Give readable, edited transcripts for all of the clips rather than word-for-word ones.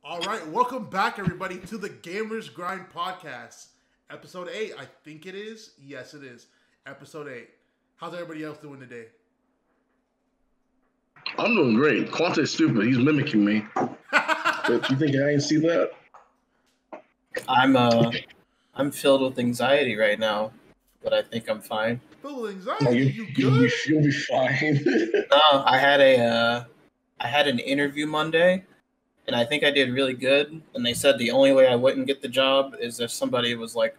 All right, welcome back, everybody, to the Gamers Grind Podcast, episode 8. I think it is. Yes, it is. Episode 8. How's everybody else doing today? I'm doing great. Quante's stupid. He's mimicking me. But you think I ain't see that? I'm filled with anxiety right now, but I think I'm fine. Filled with anxiety? You good? You'll be fine. No, I had an interview Monday, and I think I did really good. And they said the only way I wouldn't get the job is if somebody was like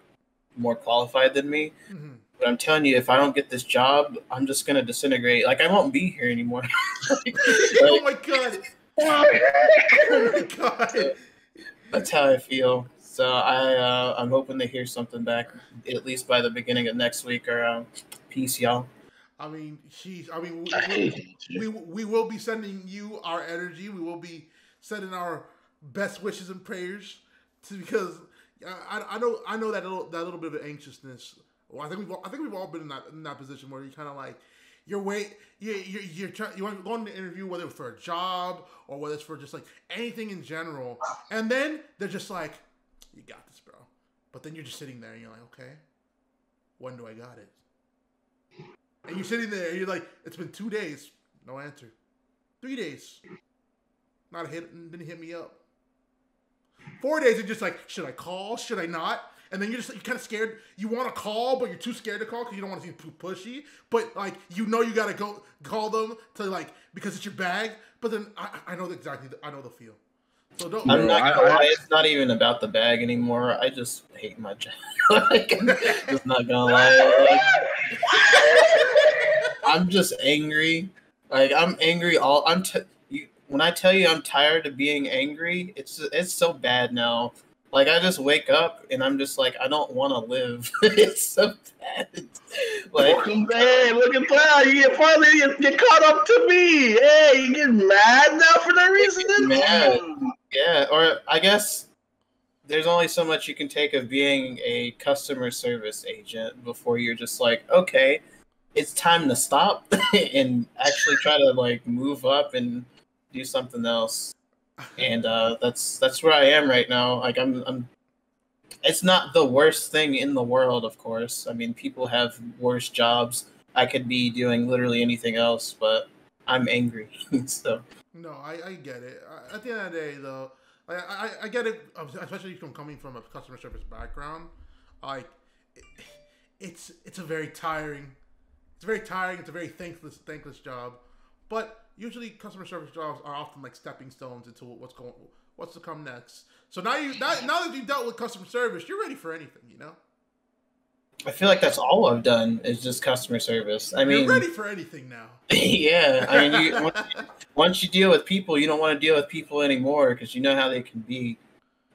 more qualified than me. Mm-hmm. But I'm telling you, if I don't get this job, I'm just gonna disintegrate. Like I won't be here anymore. Oh my god! Oh my god! That's how I feel. So I'm hoping to hear something back at least by the beginning of next week. Or peace, y'all. I mean, we will be sending you our energy. We will be sending our best wishes and prayers because I know that little bit of anxiousness. Well, I think we've all been in that position where you kind of like you want to go on the interview, whether it's for a job or whether it's for just like anything in general, and then they're just like, "You got this, bro," but then you're just sitting there and you're like, "Okay, when do I got it?" And you're sitting there and you're like, "It's been 2 days, no answer. 3 days, not a hit, didn't hit me up. 4 days, you're just like, should I call? Should I not?" And then you're kind of scared. You want to call, but you're too scared to call because you don't want to seem too pushy. But like, you gotta go call them to like because it's your bag. But then I know I know the feel. So don't. I'm not gonna lie, it's not even about the bag anymore. I just hate my job. Like, I'm just not gonna lie. Like, I'm just angry. Like I'm angry. When I tell you I'm tired of being angry, it's so bad now. Like I just wake up and I'm just like I don't want to live. It's so bad. Like, hey, look at that! You finally get caught up to me. Hey, you get mad now for no reason? Mad. Yeah, or I guess there's only so much you can take of being a customer service agent before you're just like, okay, it's time to stop and actually try to like move up and do something else. And that's where I am right now. Like I'm. It's not the worst thing in the world, of course. I mean, people have worse jobs. I could be doing literally anything else, but I'm angry. So. No, I get it. At the end of the day, though, I get it, especially from coming from a customer service background. Like, it's a very tiring. It's very tiring. It's a very thankless job, but usually customer service jobs are often like stepping stones into what's to come next. So now that you've dealt with customer service, you're ready for anything, you know? I feel like that's all I've done is just customer service. I mean, you're ready for anything now. Yeah, I mean, once you deal with people, you don't want to deal with people anymore because you know how they can be.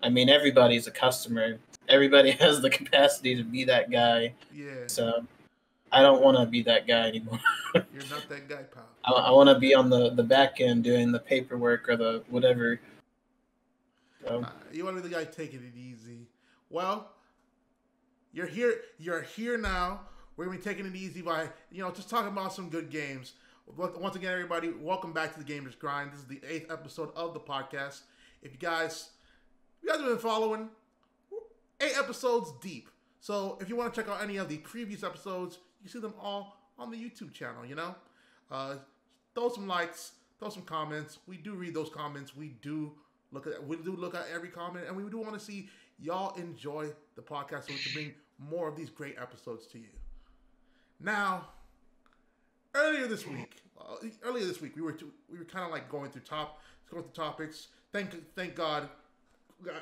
I mean, everybody's a customer. Everybody has the capacity to be that guy. Yeah. So I don't want to be that guy anymore. You're not that guy, pal. I want to be on the back end doing the paperwork or the whatever. So. You want to be the guy taking it easy. Well, you're here. You're here now. We're gonna be taking it easy by just talking about some good games. Once again, everybody, welcome back to the Gamers Grind. This is the 8th episode of the podcast. If you guys have been following, 8 episodes deep. So if you want to check out any of the previous episodes, you see them all on the YouTube channel. Throw some likes, throw some comments. We do read those comments. We do look at every comment, and we do want to see y'all enjoy the podcast so we can bring more of these great episodes to you. Now, earlier this week, we were kind of like going through topics. Thank God,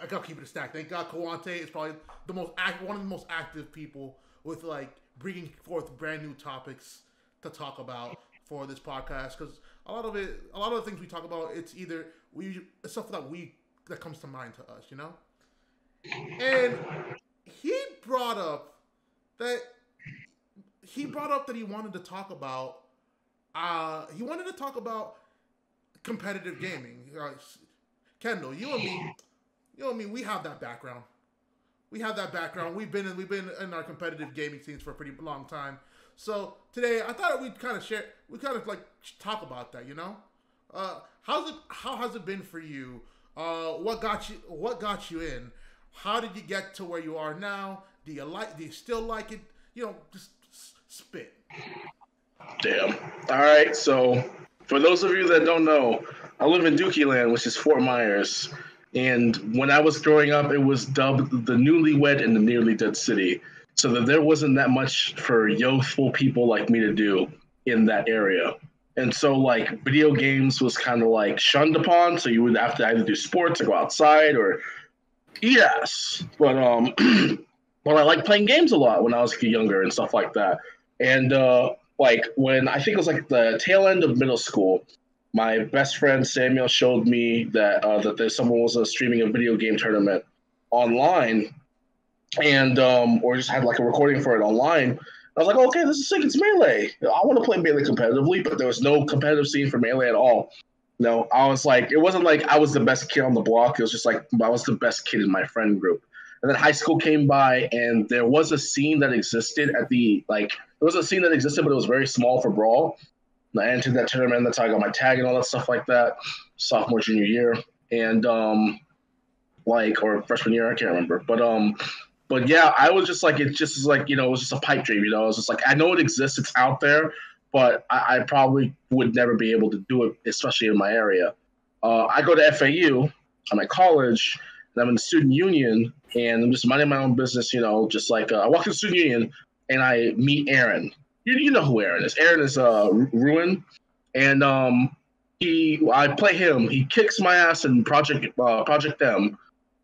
I gotta keep it a stack. Thank God, Kawante is probably one of the most active people with like bringing forth brand new topics to talk about for this podcast because a lot of the things we talk about, it's either it's stuff that comes to mind to us, And he brought up that he wanted to talk about competitive gaming. Kendall, you and me, we have that background. We've been in our competitive gaming scenes for a pretty long time. So today, I thought we'd kind of like talk about that. How has it been for you What got you in? How did you get to where you are now? Do you still like it? Just spit. Damn. All right. So, for those of you that don't know, I live in Dookie Land, which is Fort Myers. And when I was growing up, it was dubbed the newlywed and the nearly dead city. So that there wasn't that much for youthful people like me to do in that area. And so, like, video games was kind of like shunned upon. So you would have to either do sports or go outside or eat ass. But but I liked playing games a lot when I was younger and stuff like that. And like when I think it was like the tail end of middle school, my best friend Samuel showed me that there's someone was streaming a video game tournament online, and or just had like a recording for it online. I was like, okay, this is sick. It's Melee. I want to play Melee competitively, but there was no competitive scene for Melee at all. No, I was like, it wasn't like I was the best kid on the block. It was just like I was the best kid in my friend group. And then high school came by, and there was a scene that existed at the there was a scene that existed, but it was very small for Brawl. And I entered that tournament. That's how I got my tag and all that stuff like that. Sophomore, junior year, and or freshman year, I can't remember. But yeah, I was just like, it just is like, it was just a pipe dream, It was just like, I know it exists, it's out there, but I probably would never be able to do it, especially in my area. I go to FAU, I'm at college, and I'm in the student union, and I'm just minding my own business, just like I walk in the student union, and I meet Aaron. You know who Aaron is. Aaron is Ruin, and I play him. He kicks my ass in Project M.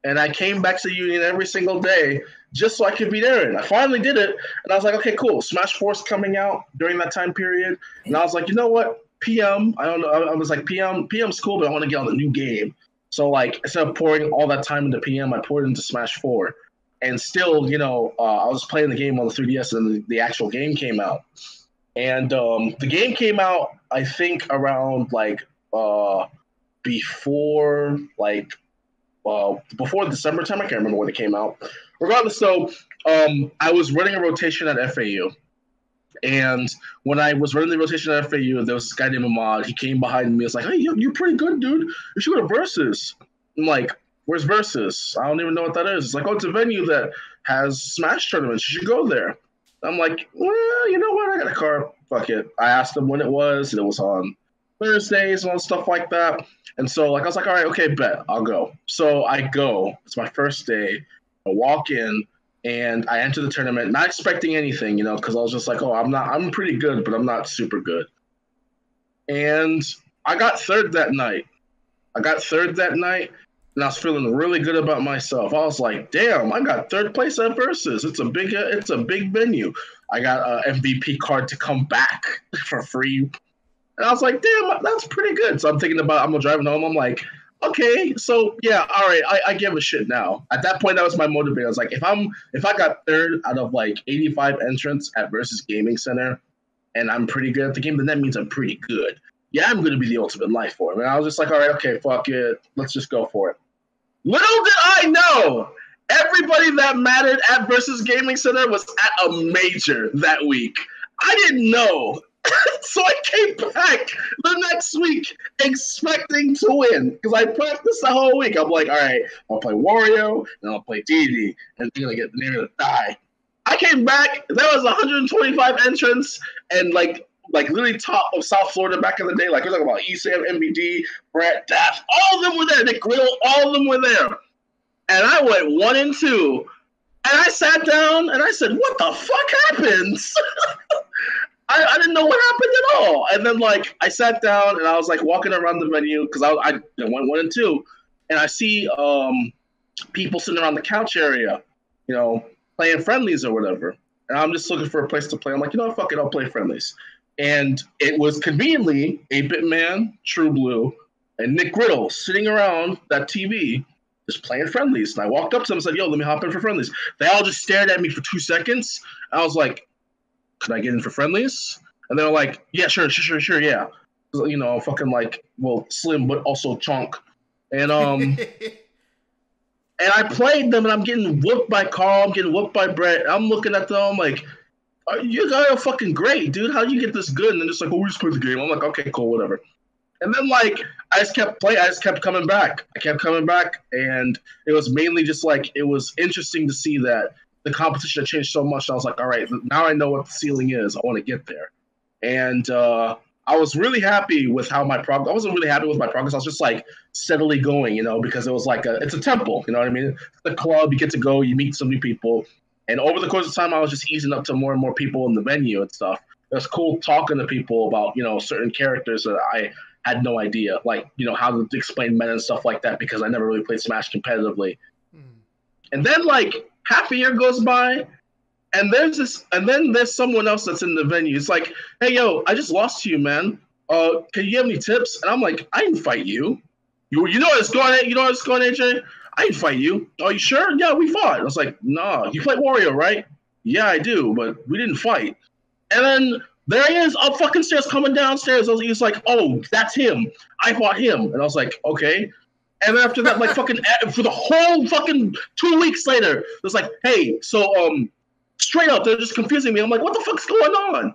And I came back to the union every single day just so I could beat Aaron. I finally did it, and I was like, okay, cool. Smash 4's coming out during that time period, and I was like, you know what? PM, I don't know. I was like, PM's cool, but I want to get on the new game. So like, instead of pouring all that time into PM, I poured it into Smash 4. And still, I was playing the game on the 3DS, and the actual game came out. And the game came out, I think, around before December time. I can't remember when it came out. Regardless, though, I was running a rotation at FAU. And when I was running the rotation at FAU, there was this guy named Ahmad. He came behind me. He was like, hey, you're pretty good, dude. You should go to Versus. I'm like, where's Versus? I don't even know what that is. It's like, oh, it's a venue that has Smash tournaments. You should go there. I'm like, well, you know what? I got a car. Fuck it. I asked him when it was, and it was on Thursdays and all stuff like that. And so, I was like, all right, okay, bet. I'll go. So I go. It's my first day. I walk in, and I enter the tournament, not expecting anything, because I was just like, oh, I'm pretty good, but I'm not super good. And I got third that night. And I was feeling really good about myself. I was like, damn, I got third place at Versus. It's a big venue. I got an MVP card to come back for free. And I was like, damn, that's pretty good. So I'm thinking about, I'm driving home. I'm like, okay, so yeah, all right, I give a shit now. At that point, that was my motivator. I was like, if I got third out of 85 entrants at Versus Gaming Center, and I'm pretty good at the game, then that means I'm pretty good. Yeah, I'm going to be the ultimate life for him. And I was just like, all right, okay, fuck it. Let's just go for it. Little did I know, everybody that mattered at Versus Gaming Center was at a major that week. I didn't know. So I came back the next week expecting to win because I practiced the whole week. I'm like, all right, I'll play Wario and I'll play Didi and they're gonna die. I came back. There was 125 entrants and like literally top of South Florida back in the day. Like we're talking about ESAM, MBD, Brett, Daft, all of them were there. Nick Riddle, all of them were there. And I went 1 and 2. And I sat down and I said, what the fuck happened? I didn't know what happened at all. And then I sat down and I was walking around the venue because I went 1 and 2, and I see people sitting around the couch area, playing friendlies or whatever. And I'm just looking for a place to play. I'm like, fuck it, I'll play friendlies. And it was conveniently 8-Bit Man, True Blue, and Nick Riddle sitting around that TV just playing friendlies. And I walked up to them and said, yo, let me hop in for friendlies. They all just stared at me for 2 seconds. I was like, could I get in for friendlies? And they were like, yeah, sure, yeah. Slim, but also chunk. And and I played them, and I'm getting whooped by Carl. I'm getting whooped by Brett. I'm looking at them, I'm like, you guys are fucking great, dude. How'd you get this good? And they're just like, oh, we just played the game. I'm like, okay, cool, whatever. And then like I just kept playing. I just kept coming back. I kept coming back, and it was mainly just like it was interesting to see that the competition had changed so much. I was like, all right, now I know what the ceiling is. I want to get there, and I was really happy with how my progress. I wasn't really happy with my progress. I was just like steadily going, because it was like it's a temple. You know what I mean? It's a club. You get to go. You meet some new people, and over the course of time, I was just easing up to more and more people in the venue and stuff. It was cool talking to people about certain characters that I had no idea, like how to explain men and stuff like that, because I never really played Smash competitively. And then like half a year goes by, and there's someone else that's in the venue. It's like, hey yo, I just lost to you, man. Can you have any tips? And I'm like, I didn't fight you. You know what's going on? You know what's going on, AJ? I didn't fight you. Are you sure? Yeah, we fought. I was like, nah. You play Wario, right? Yeah, I do, but we didn't fight. And then there he is, up fucking stairs, coming downstairs. He's like, oh, that's him. I fought him. And I was like, okay. And then after that, like fucking for the whole fucking 2 weeks later, it was like, hey, so straight up, they're just confusing me. I'm like, what the fuck's going on?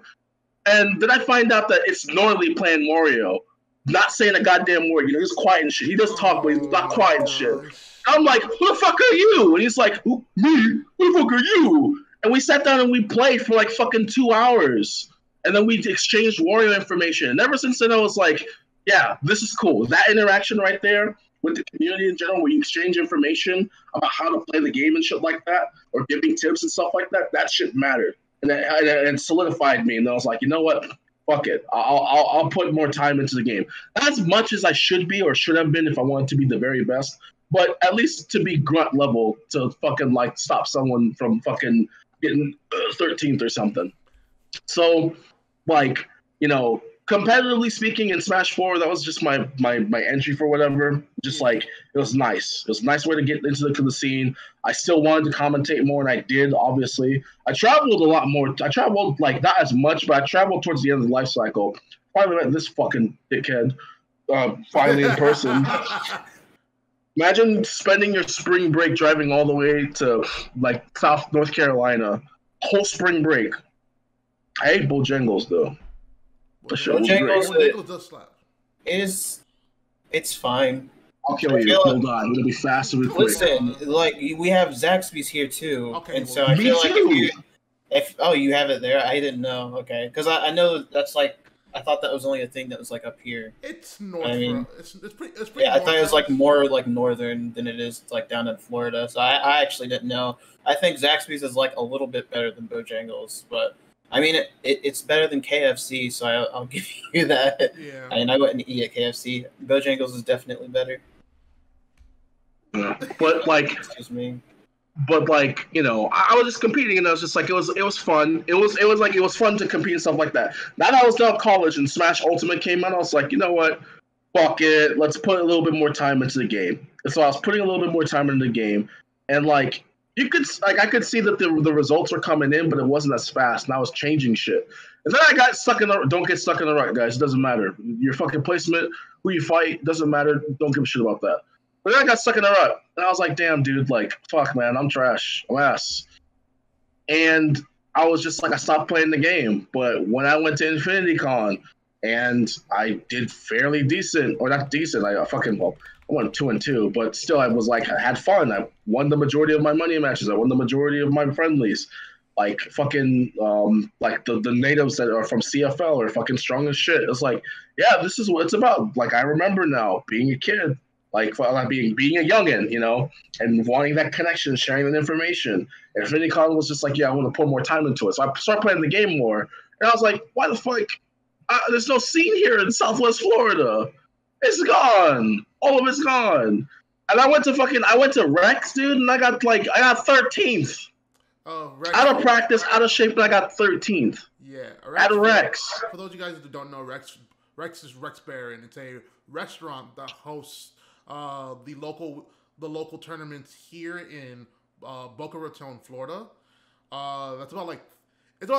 And then I find out that it's normally playing Wario, not saying a goddamn word. He's quiet and shit. He does talk, but he's not quiet and shit. I'm like, who the fuck are you? And he's like, me? Who the fuck are you? And we sat down and we played for like fucking 2 hours. And then we exchanged Wario information. And ever since then, I was like, yeah, this is cool. That interaction right there with the community in general, where you exchange information about how to play the game and shit like that, or giving tips and stuff like that, that shit mattered. And it solidified me. And I was like, you know what? Fuck it. I'll put more time into the game. Not as much as I should be or should have been if I wanted to be the very best, but at least to be grunt level to fucking like stop someone from fucking getting 13th or something. So, like, competitively speaking in Smash 4, that was just my entry for whatever. Just like, it was nice. It was a nice way to get into the scene. I still wanted to commentate more, and I did, obviously. I traveled a lot more. I traveled, like, not as much, but I traveled towards the end of the life cycle. Finally met this fucking dickhead finally in person. Imagine spending your spring break driving all the way to, like, South North Carolina. Whole spring break. I hate Bojangles, though. The show was great. Bojangles does slap. It's fine. I'll kill you. Hold on. It'll be fast and quick. Listen, like, we have Zaxby's here, too. Okay, and so I feel like if you have it there, I didn't know. Okay. Because I know that's, like, I thought that was only a thing that was, like, up here. It's north. I mean, it's pretty yeah, I thought it was, like, more, like, northern than it is, like, down in Florida. So I actually didn't know. I think Zaxby's is, like, a little bit better than Bojangles, but I mean, it's better than KFC, so I'll give you that. Yeah. I mean, I wouldn't eat at KFC. Bojangles is definitely better. Yeah. But like, excuse me. But like, I was just competing, and I was just like, it was fun. It was fun to compete and stuff like that. Now that I was done college and Smash Ultimate came out, I was like, you know what? Fuck it. Let's put a little bit more time into the game. And so I was putting a little bit more time into the game, and like, I could see that the results were coming in, but it wasn't as fast, and I was changing shit. And then I got stuck in the. Don't get stuck in the rut, guys. It doesn't matter. Your fucking placement, who you fight, doesn't matter. Don't give a shit about that. But then I got stuck in the rut, and I was like, damn, dude, like, fuck, man, I'm trash. I'm ass. And I was just like, I stopped playing the game. But when I went to Infinity Con, and I did fairly decent, or not decent, I went 2-2, but still, I had fun. I won the majority of my money matches. I won the majority of my friendlies. Like, fucking, like, the natives that are from CFL are fucking strong as shit. It's like, yeah, this is what it's about. Like, I remember now, being a kid, like being a youngin', and wanting that connection, sharing that information. And Infinity Con was just like, yeah, I want to put more time into it. So I started playing the game more, and I was like, why the fuck? There's no scene here in Southwest Florida. It's gone. All of it's gone. And I went to Rex, dude, and I got 13th. Oh, Rex. Out of practice, out of shape, and I got 13th. Yeah. At Rex. For those of you guys that don't know, Rex is Rex Bear, and it's a restaurant that hosts the local tournaments here in Boca Raton, Florida. That's about it's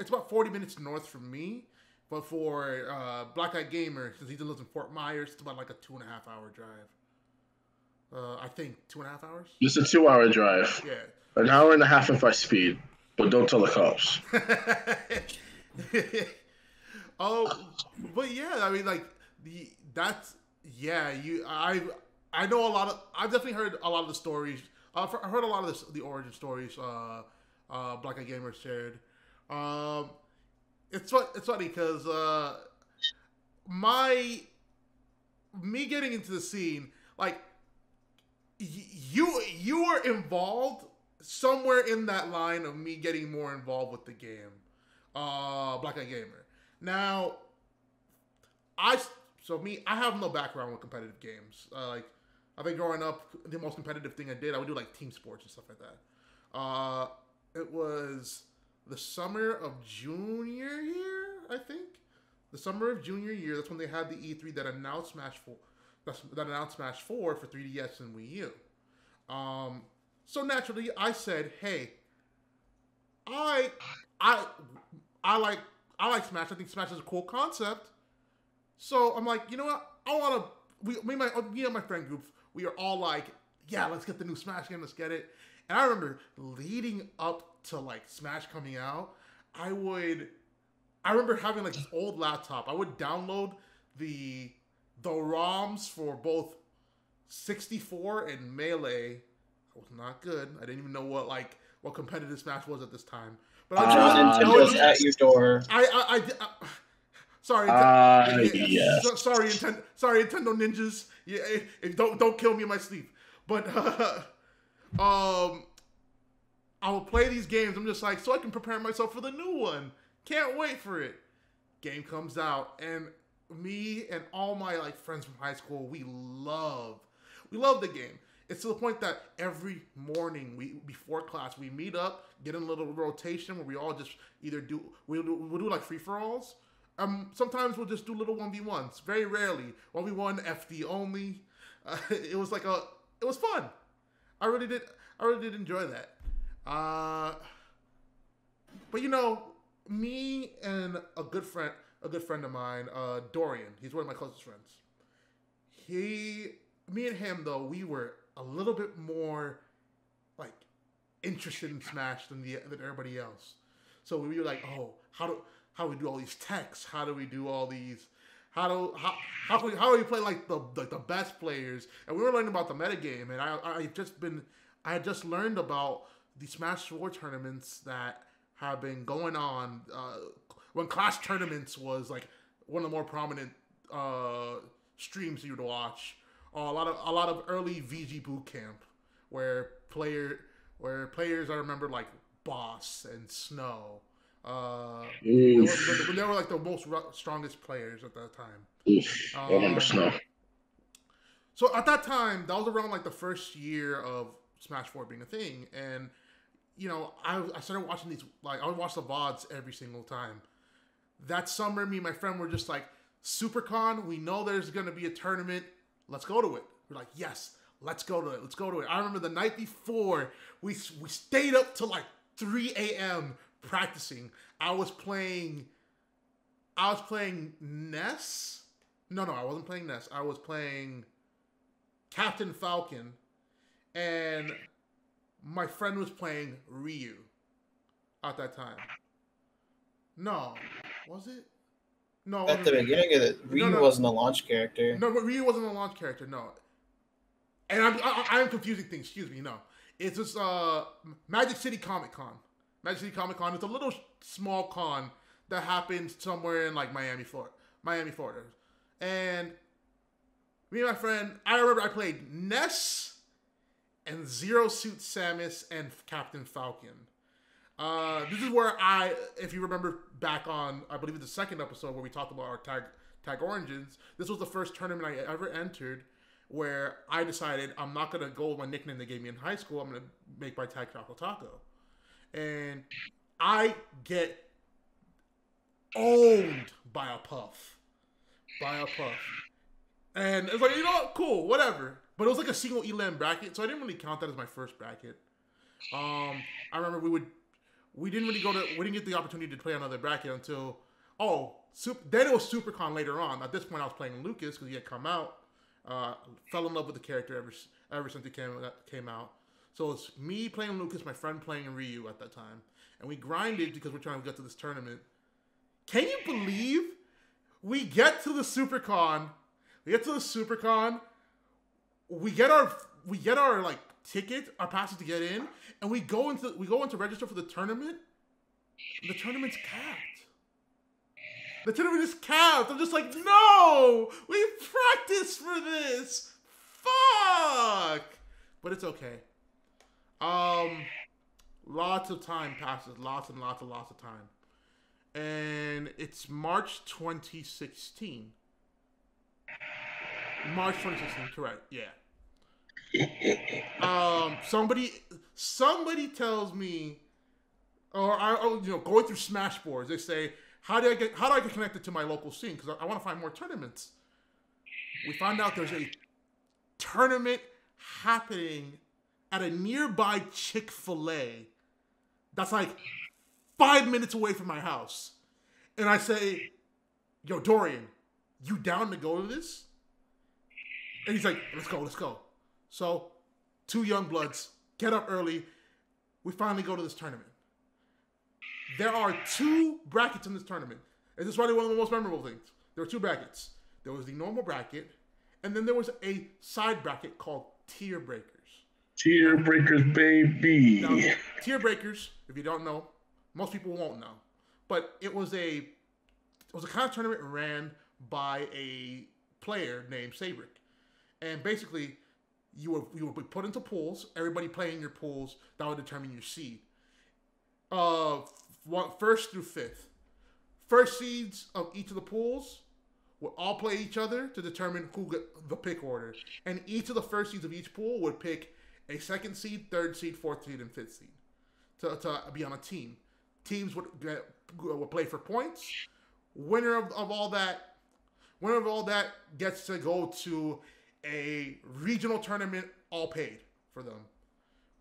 about 40 minutes north from me. But for Black Eye Gamer, since he lives in Fort Myers, it's about like a 2.5 hour drive. I think 2.5 hours. Just a 2 hour drive. Yeah. An hour and a half if I speed, but don't tell the cops. But yeah, I mean, like that's yeah. I know a lot of. I've definitely heard a lot of the stories. I've heard a lot of the origin stories. Black Eye Gamer shared. Um, it's funny because my me getting into the scene, like you were involved somewhere in that line of me getting more involved with the game, Black Eye Gamer. Now, I have no background with competitive games. Like I think growing up, the most competitive thing I did, I would do like team sports and stuff like that. It was the summer of junior year, I think. The summer of junior year, that's when they had the E3 that announced Smash 4. That announced Smash 4 for 3DS and Wii U. So naturally, I said, "Hey, I like Smash. I think Smash is a cool concept." So I'm like, you know what? I want to. Me and my friend group, we are all like, "Yeah, let's get the new Smash game. Let's get it." And I remember leading up to like Smash coming out, I remember having like this old laptop. I would download the ROMs for both 64 and Melee. I was not good. I didn't even know what competitive Smash was at this time. But Nintendo's at your door. Sorry, yes. sorry, Nintendo ninjas. Yeah, don't kill me in my sleep. But I will play these games. I'm just like, so I can prepare myself for the new one. Can't wait for it. Game comes out, and me and all my like friends from high school, we love the game. It's to the point that every morning before class we meet up, get in a little rotation where we all just either we'll do like free for alls. Sometimes we'll just do little 1v1s. Very rarely 1v1 FD only. It was fun. I really did enjoy that. But you know, me and a good friend of mine, Dorian. He's one of my closest friends. Me and him though, we were a little bit more like interested in Smash than everybody else. So we were like, oh, how do we do all these techs? How do we do all these? How do we play like the best players? And we were learning about the metagame, and I had just learned about the Smash 4 tournaments that have been going on when Clash Tournaments was like one of the more prominent streams you would watch. A lot of early VG boot camp where players I remember like Boss and Snow. They were like the most strongest players at that time. I remember Snow. So at that time, that was around like the first year of Smash 4 being a thing, and you know, I started watching these, like I would watch the VODs every single time. That summer, me and my friend were just like, SuperCon, we know there's gonna be a tournament. Let's go to it. We're like, yes, let's go to it. Let's go to it. I remember the night before, we stayed up till like 3 a.m. practicing. I was playing Ness. No, I wasn't playing Ness. I was playing Captain Falcon, and my friend was playing Ryu at that time. No, was it? No. At the beginning of it, Ryu wasn't a launch character. No, but Ryu wasn't a launch character. No, and I'm confusing things. Excuse me. No, it's just Magic City Comic Con. Magic City Comic Con. It's a little small con that happens somewhere in like Miami, Florida. And me and my friend, I remember I played Ness and Zero Suit Samus and Captain Falcon. This is where if you remember back on, I believe the second episode where we talked about our tag origins, this was the first tournament I ever entered where I decided I'm not going to go with my nickname they gave me in high school. I'm going to make my tag Choco Taco. And I get owned by a Puff. And it's like, you know what? Cool, whatever. But it was like a single Elam bracket, so I didn't really count that as my first bracket. I remember we didn't get the opportunity to play another bracket until then it was SuperCon later on. At this point, I was playing Lucas because he had come out. Fell in love with the character ever since he came out. So it's me playing Lucas, my friend playing Ryu at that time, and we grinded because we're trying to get to this tournament. Can you believe We get to the SuperCon. We get our like ticket, our passes to get in, and we go into register for the tournament. And the tournament's capped. The tournament is capped. I'm just like, no, we practiced for this. Fuck. But it's okay. Lots of time passes. Lots and lots of time. And it's March 2016. March 2016, correct? Yeah. Somebody tells me, going through Smashboards, they say, how do I get connected to my local scene? Because I want to find more tournaments. We find out there's a tournament happening at a nearby Chick-fil-A that's like 5 minutes away from my house. And I say, yo, Dorian, you down to go to this? And he's like, let's go. So, 2 young bloods get up early. We finally go to this tournament. There are 2 brackets in this tournament. And this is probably one of the most memorable things. There were 2 brackets. There was the normal bracket, and then there was a side bracket called Tier Breakers. Tier Breakers, baby. Now, Tier Breakers, if you don't know, most people won't know, but it was a kind of tournament ran by a player named Sabrick, and basically you would be put into pools. Everybody playing your pools, that would determine your seed. First through 5th. First seeds of each of the pools would all play each other to determine who got the pick order, and each of the first seeds of each pool would pick a 2nd seed, 3rd seed, 4th seed, and 5th seed to be on a team. Teams would play for points. Winner of all that gets to go to a regional tournament, all paid for them.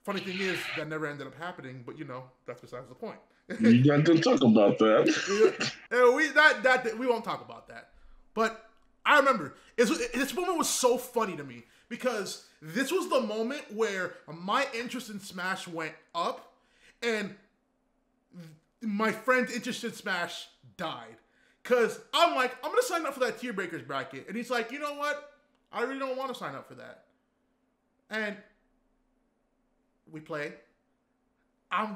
Funny thing is, that never ended up happening, but that's besides the point. You got to talk about that. We won't talk about that. But I remember this moment was so funny to me because this was the moment where my interest in Smash went up and my friend's interest in Smash died. Because I'm like, I'm going to sign up for that Tier Breakers bracket. And he's like, you know what? I really don't want to sign up for that. And we play. I'm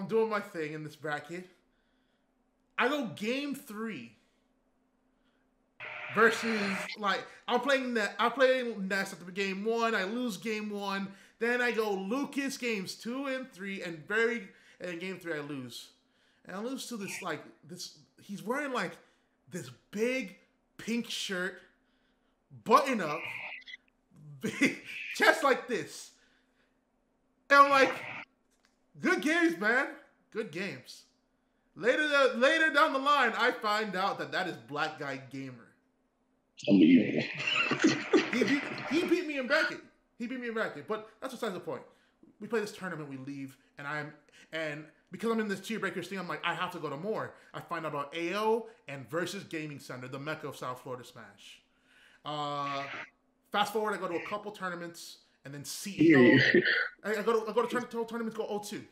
doing my thing in this bracket. I go game 3. Versus, I'm playing Ness at the game 1. I lose game 1. Then I go Lucas games 2 and 3. And game 3 I lose. And I lose to this, he's wearing this big pink shirt, button up, big chest like this. And I'm like, good games, man. Good games. Later down the line, I find out that is Black Guy Gamer. He beat me in bracket. But that's besides the point. We play this tournament, we leave, and because I'm in this Tier Breakers thing, I'm like, I have to go to more. I find out about AO and Versus Gaming Center, the mecca of South Florida Smash. Fast forward, I go to a couple tournaments, and then CEO. I go to tournaments, go 0-2.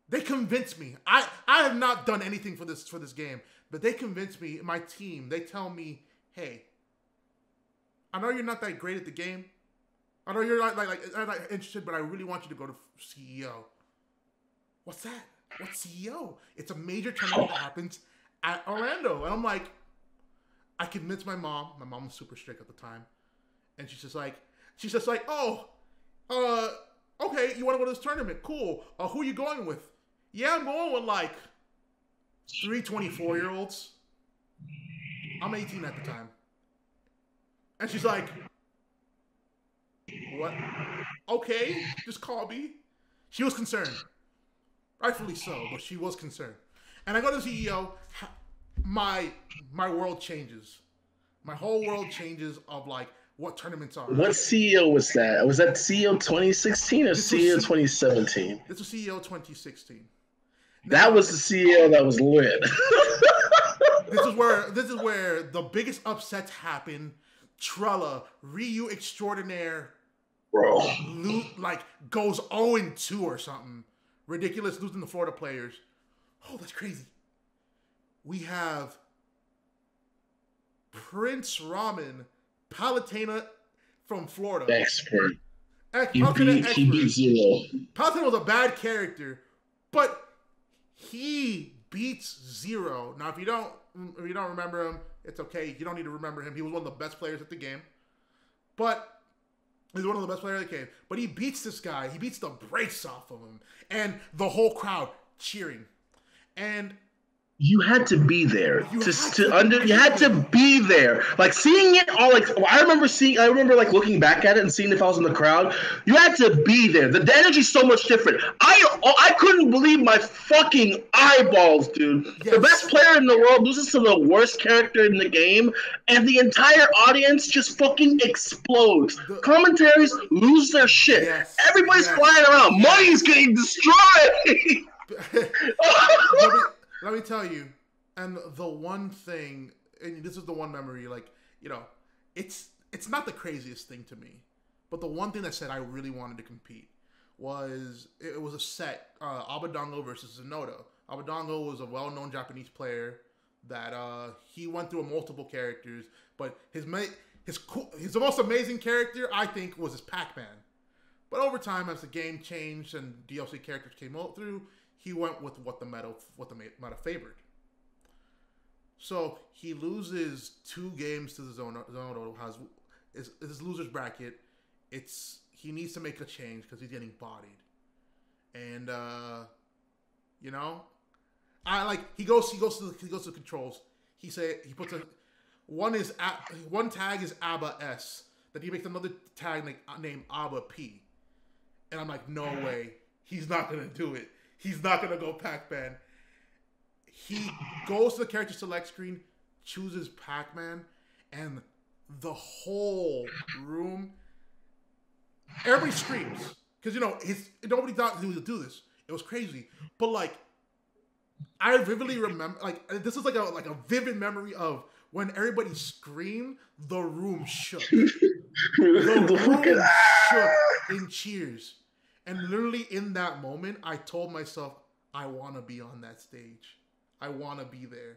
They convince me. I have not done anything for this game, but they convince me, my team, they tell me, hey, I know you're not that great at the game. I know you're not not interested, but I really want you to go to CEO. What's that? What's CEO? It's a major tournament that happens at Orlando. And I'm like, I convinced my mom. My mom was super strict at the time. And she's just like, oh, okay, you want to go to this tournament? Cool. Who are you going with? Yeah, I'm going with 3 24-year-olds. I'm 18 at the time. And she's like, what? Okay, just call me. She was concerned. Rightfully so, but she was concerned. And I go to CEO, my world changes. My whole world changes of what tournaments are. What CEO was that? Was that CEO 2016 or CEO 2017? This was CEO 2016. Now, that was the CEO that was lit. This is where the biggest upsets happen. Trella, Ryu extraordinaire, bro, goes 0-2 or something. Ridiculous, losing the Florida players. Oh, that's crazy. We have Prince Ramen, Palutena from Florida. Expert. He Palutena beat Zero. Palutena was a bad character, but he beats Zero. Now, if you don't remember him, it's okay. You don't need to remember him. He was one of the best players at the game. But he's one of the best players at the game. But he beats this guy. He beats the brakes off of him. And the whole crowd cheering. And you had to be there you had to be there. Like seeing it all, like I remember like looking back at it and seeing if I was in the crowd. You had to be there. The energy's so much different. I couldn't believe my fucking eyeballs, dude. Yes. The best player in the world loses to the worst character in the game, and the entire audience just fucking explodes. Commentaries lose their shit. Yes. Everybody's flying around. Yes. Money's getting destroyed. Let me tell you, and the one thing, and this is the one memory, like, you know, it's not the craziest thing to me, but the one thing that said I really wanted to compete was, it was a set, Abadongo versus Zenodo. Abadongo was a well-known Japanese player that he went through multiple characters, but his most amazing character, I think, was his Pac-Man. But over time, as the game changed and DLC characters came out through, he went with what the meta favored. So he loses 2 games to the Zenodo. Has his loser's bracket. He needs to make a change because he's getting bodied. And you know, he goes to the controls. He puts one tag is Abba S. Then he makes another tag named Abba P. And I'm like, no way, he's not gonna do it. He's not going to go Pac-Man. He goes to the character select screen, chooses Pac-Man, and the whole room, everybody screams. Because, you know, nobody thought he would do this. It was crazy. But, like, I vividly remember, like, this is like a vivid memory of when everybody screamed, the room shook. The room shook in cheers. And literally in that moment, I told myself, I want to be on that stage. I want to be there.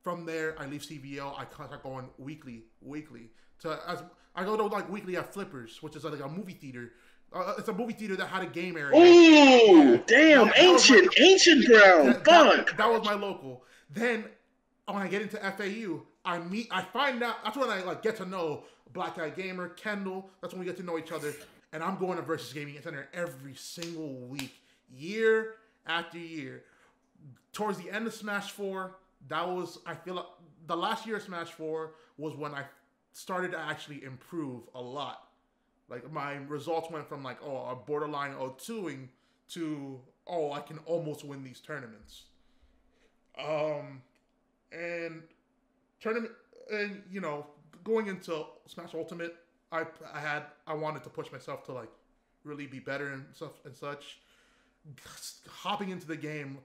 From there, I leave CVL. I start going weekly. I go to like weekly at Flippers, which is like a movie theater. It's a movie theater that had a game area. Ooh, damn, ancient ground. Fuck. That was my local. Then when I get into FAU, I find out, that's when I like get to know Black Guy Gamer, Kendall. That's when we get to know each other. And I'm going to Versus Gaming Center every single week, year after year. Towards the end of Smash 4, I feel like the last year of Smash 4 was when I started to actually improve a lot. Like, my results went from like, a borderline 0-2ing to, I can almost win these tournaments. And you know, going into Smash Ultimate, I wanted to push myself to like really be better and stuff and such. Hopping into the game,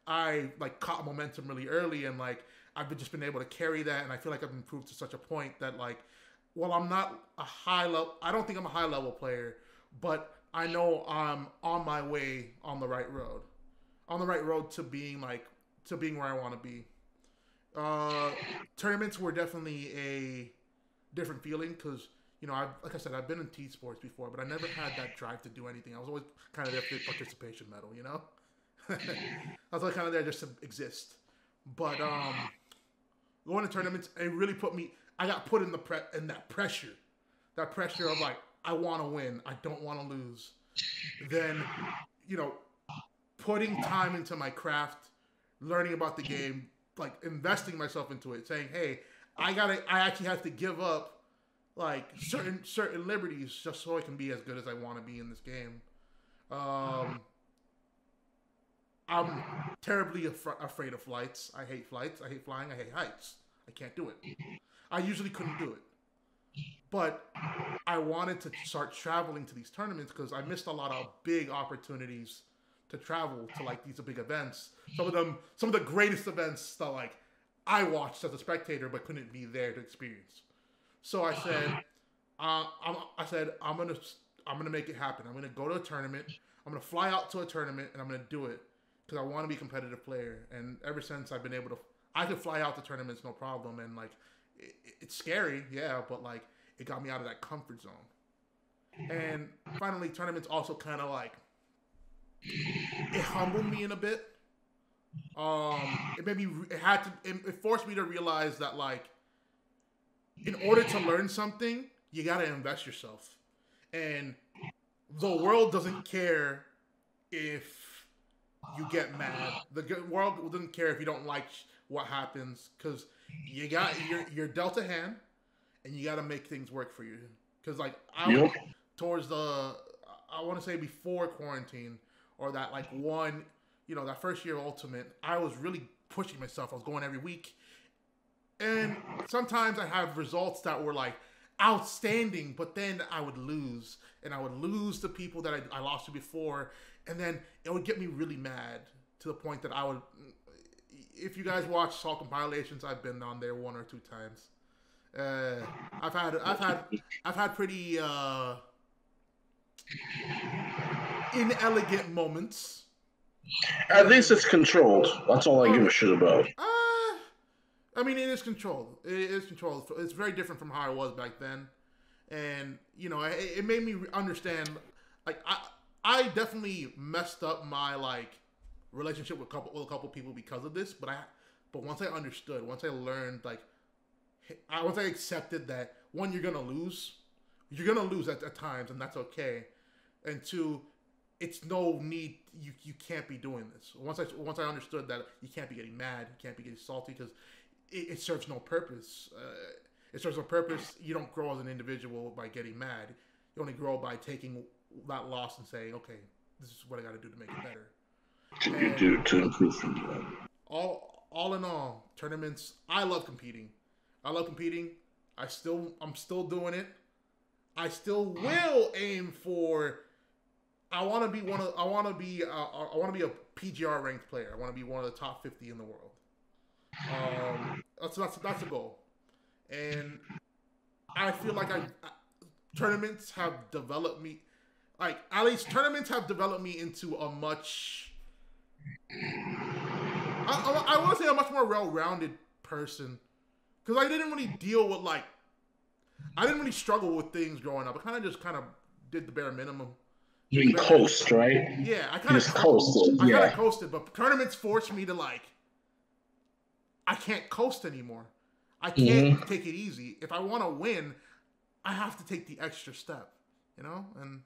I like caught momentum really early, and like I've just been able to carry that, and I feel like I've improved to such a point that like, while I'm not I don't think I'm a high level player, but I know I'm on my way on the right road to being where I want to be. Tournaments were definitely a different feeling because, you know, like I said, I've been in T-Sports before, but I never had that drive to do anything. I was always kind of there for the participation medal, you know? I was like kind of there just to exist. But going to tournaments, it really I got put in that pressure of like, I want to win, I don't want to lose. Then, you know, putting time into my craft, learning about the game, like investing myself into it, saying, hey, I actually have to give up like certain liberties just so I can be as good as I want to be in this game. I'm terribly afraid of flights. I hate flights. I hate flying. I hate heights. I can't do it. I usually couldn't do it. But I wanted to start traveling to these tournaments because I missed a lot of big opportunities to travel to like these big events. Some of the greatest events that like I watched as a spectator but couldn't be there to experience. So I said, I'm gonna make it happen. I'm gonna go to a tournament. I'm gonna fly out to a tournament and I'm gonna do it because I want to be a competitive player. And ever since I've been able to, I could fly out to tournaments no problem, and like it's scary, yeah, but like it got me out of that comfort zone. And finally, tournaments also kind of like it humbled me in a bit. It made me. It forced me to realize that like, in order to learn something, you gotta invest yourself, and the world doesn't care if you get mad. The world doesn't care if you don't like what happens, because you're dealt a hand, and you gotta make things work for you. Because like towards I want to say before quarantine, or that like one, that first year Ultimate, I was really pushing myself. I was going every week. And sometimes I have results that were like outstanding, but then I would lose. And I would lose to people that I lost to before. And then it would get me really mad to the point that I would, if you guys watch Salt Compilations, I've been on there 1 or 2 times. I've had pretty inelegant moments. At least it's controlled. That's all I give a shit about. I mean, it is controlled. It is controlled. It's very different from how I was back then, and it made me understand. Like, I definitely messed up my like relationship with a couple people because of this. But once I understood, once I learned, like, once I accepted that, one, you're gonna lose at times, and that's okay. And two, it's no need. You can't be doing this. Once I understood that you can't be getting mad, you can't be getting salty, because it serves no purpose. It serves no purpose. You don't grow as an individual by getting mad. You only grow by taking that loss and saying, okay, this is what I got to do to make it better. What can you do to improve from that? All in all, tournaments. I love competing. I'm still doing it. I still will aim for. I want to be a PGR ranked player. I want to be one of the top 50 in the world. That's a goal, and I feel like tournaments have developed me. Like, at least tournaments have developed me into a much. I want to say a much more well-rounded person, because I didn't really deal with I didn't really struggle with things growing up. I kind of did the bare minimum. You mean coast, right? Yeah, I kind of coasted. I kind of coasted, but tournaments forced me to I can't coast anymore. I can't take it easy. If I want to win, I have to take the extra step, And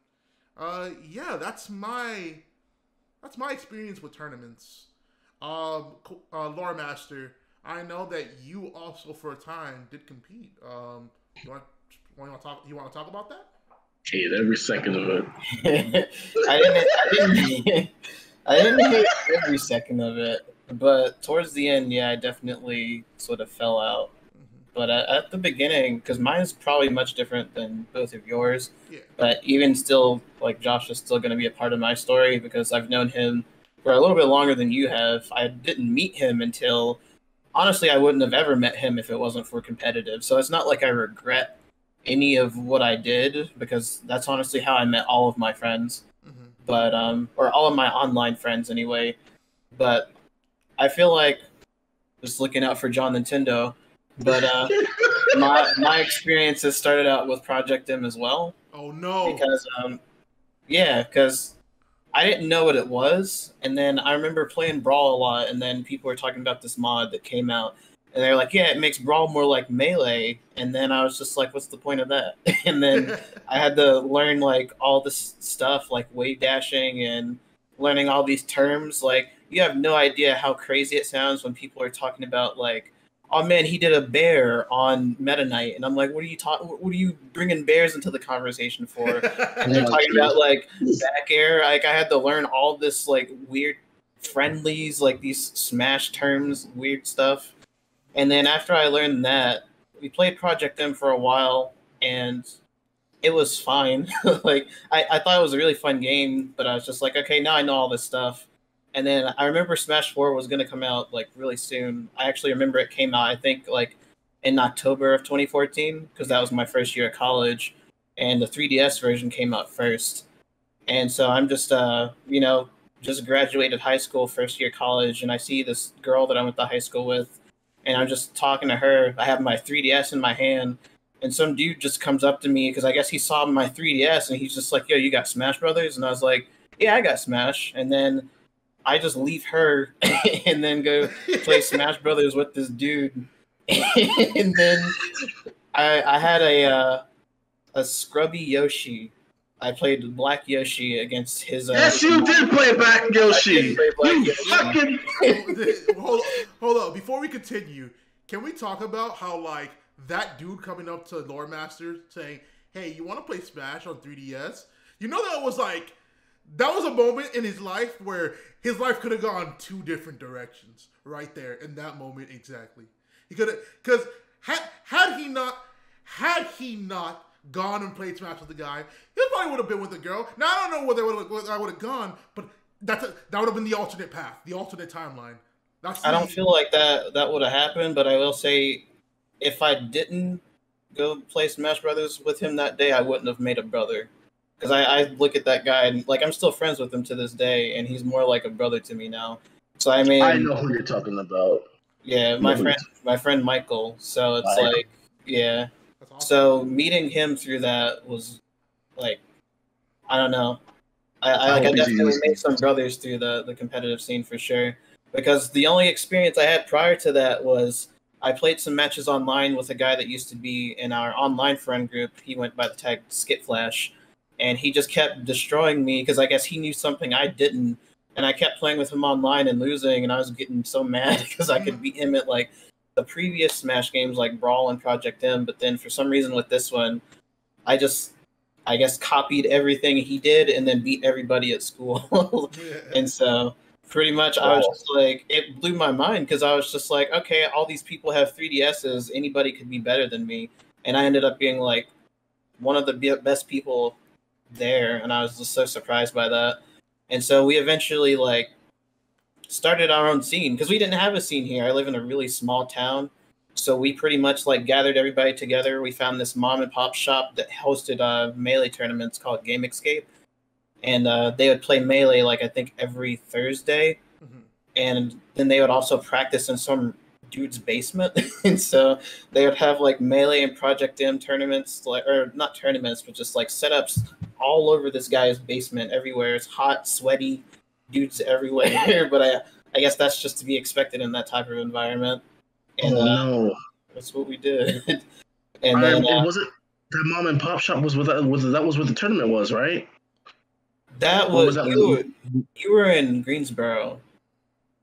yeah, that's my experience with tournaments. Lore Master, I know that you also for a time did compete. You want to talk about that? Hate every second of it. I didn't hate every second of it, but towards the end, yeah, I definitely sort of fell out. But at the beginning, because mine is probably much different than both of yours, yeah. But even still, like, Josh is still going to be a part of my story because I've known him for a little bit longer than you have. I didn't meet him until, honestly, I wouldn't have ever met him if it wasn't for competitive. So it's not like I regret any of what I did, because that's honestly how I met all of my friends, but or all of my online friends anyway. But I feel like, just looking out for John Nintendo, but my experiences started out with Project M as well. Oh no! Because I didn't know what it was, and then I remember playing Brawl a lot, and then people were talking about this mod that came out. And they're like, yeah, it makes Brawl more like Melee. And then I was just like, what's the point of that? And then I had to learn, like, all this stuff, like wave dashing and learning all these terms. Like, you have no idea how crazy it sounds when people are talking about, like, oh, man, he did a bear on Meta Knight. And I'm like, what are you bringing bears into the conversation for? And they're talking about, like, back air. Like, I had to learn all this, like, weird friendlies, like, these Smash terms, weird stuff. And then after I learned that, we played Project M for a while, and it was fine. Like, I thought it was a really fun game, but I was just like, okay, now I know all this stuff. And then I remember Smash 4 was going to come out, like, really soon. I actually remember it came out, I think, like, in October of 2014, because that was my first year of college, and the 3DS version came out first. And so I'm just, just graduated high school, first year college, and I see this girl that I went to high school with and I'm just talking to her. I have my 3DS in my hand, and some dude just comes up to me because I guess he saw my 3DS, and he's just like, "Yo, you got Smash Brothers?" And I was like, "Yeah, I got Smash." And then I just leave her and then go play Smash Brothers with this dude. And then I had a scrubby Yoshi. I played Black Yoshi against his. Yes, you did play Black Yoshi. I did play Black You Yoshi. fucking. Hold up. Before we continue, can we talk about how like that dude coming up to Lore Master saying, "Hey, you want to play Smash on 3DS?" You know that was a moment in his life where his life could have gone two different directions right there in that moment exactly. He could have, because had he not gone and played Smash with the guy, he probably would have been with the girl. Now I don't know where I would have gone, but that would have been the alternate path, the alternate timeline. I don't feel like that would have happened, but I will say, if I didn't go play Smash Brothers with him that day, I wouldn't have made a brother. Because I look at that guy and like I'm still friends with him to this day, and he's more like a brother to me now. So I mean, I know who you're talking about. Yeah, my friend Michael. So it's Michael. like, yeah. That's awesome. So meeting him through that was like, I don't know. I definitely made some brothers through the competitive scene for sure. Because the only experience I had prior to that was I played some matches online with a guy that used to be in our online friend group. He went by the tag Skitflash, and he just kept destroying me because I guess he knew something I didn't. And I kept playing with him online and losing, and I was getting so mad because I could beat him at like the previous Smash games like Brawl and Project M. But then for some reason with this one, I guess copied everything he did and then beat everybody at school. And so pretty much I was just like, it blew my mind because I was just like, okay, all these people have 3DSs. Anybody could be better than me. And I ended up being like one of the best people there. And I was just so surprised by that. And so we eventually like started our own scene because we didn't have a scene here. I live in a really small town. So we pretty much like gathered everybody together. We found this mom and pop shop that hosted Melee tournaments called Game Escape. And they would play Melee like I think every Thursday. Mm-hmm. And then they would also practice in some dude's basement. And so they would have like Melee and Project M tournaments, or not tournaments, but just like setups all over this guy's basement everywhere. It's hot, sweaty, dudes everywhere. But I guess that's just to be expected in that type of environment. And no, that's what we did. And then was it that mom and pop shop was that was what the tournament was, right? That was you were in Greensboro.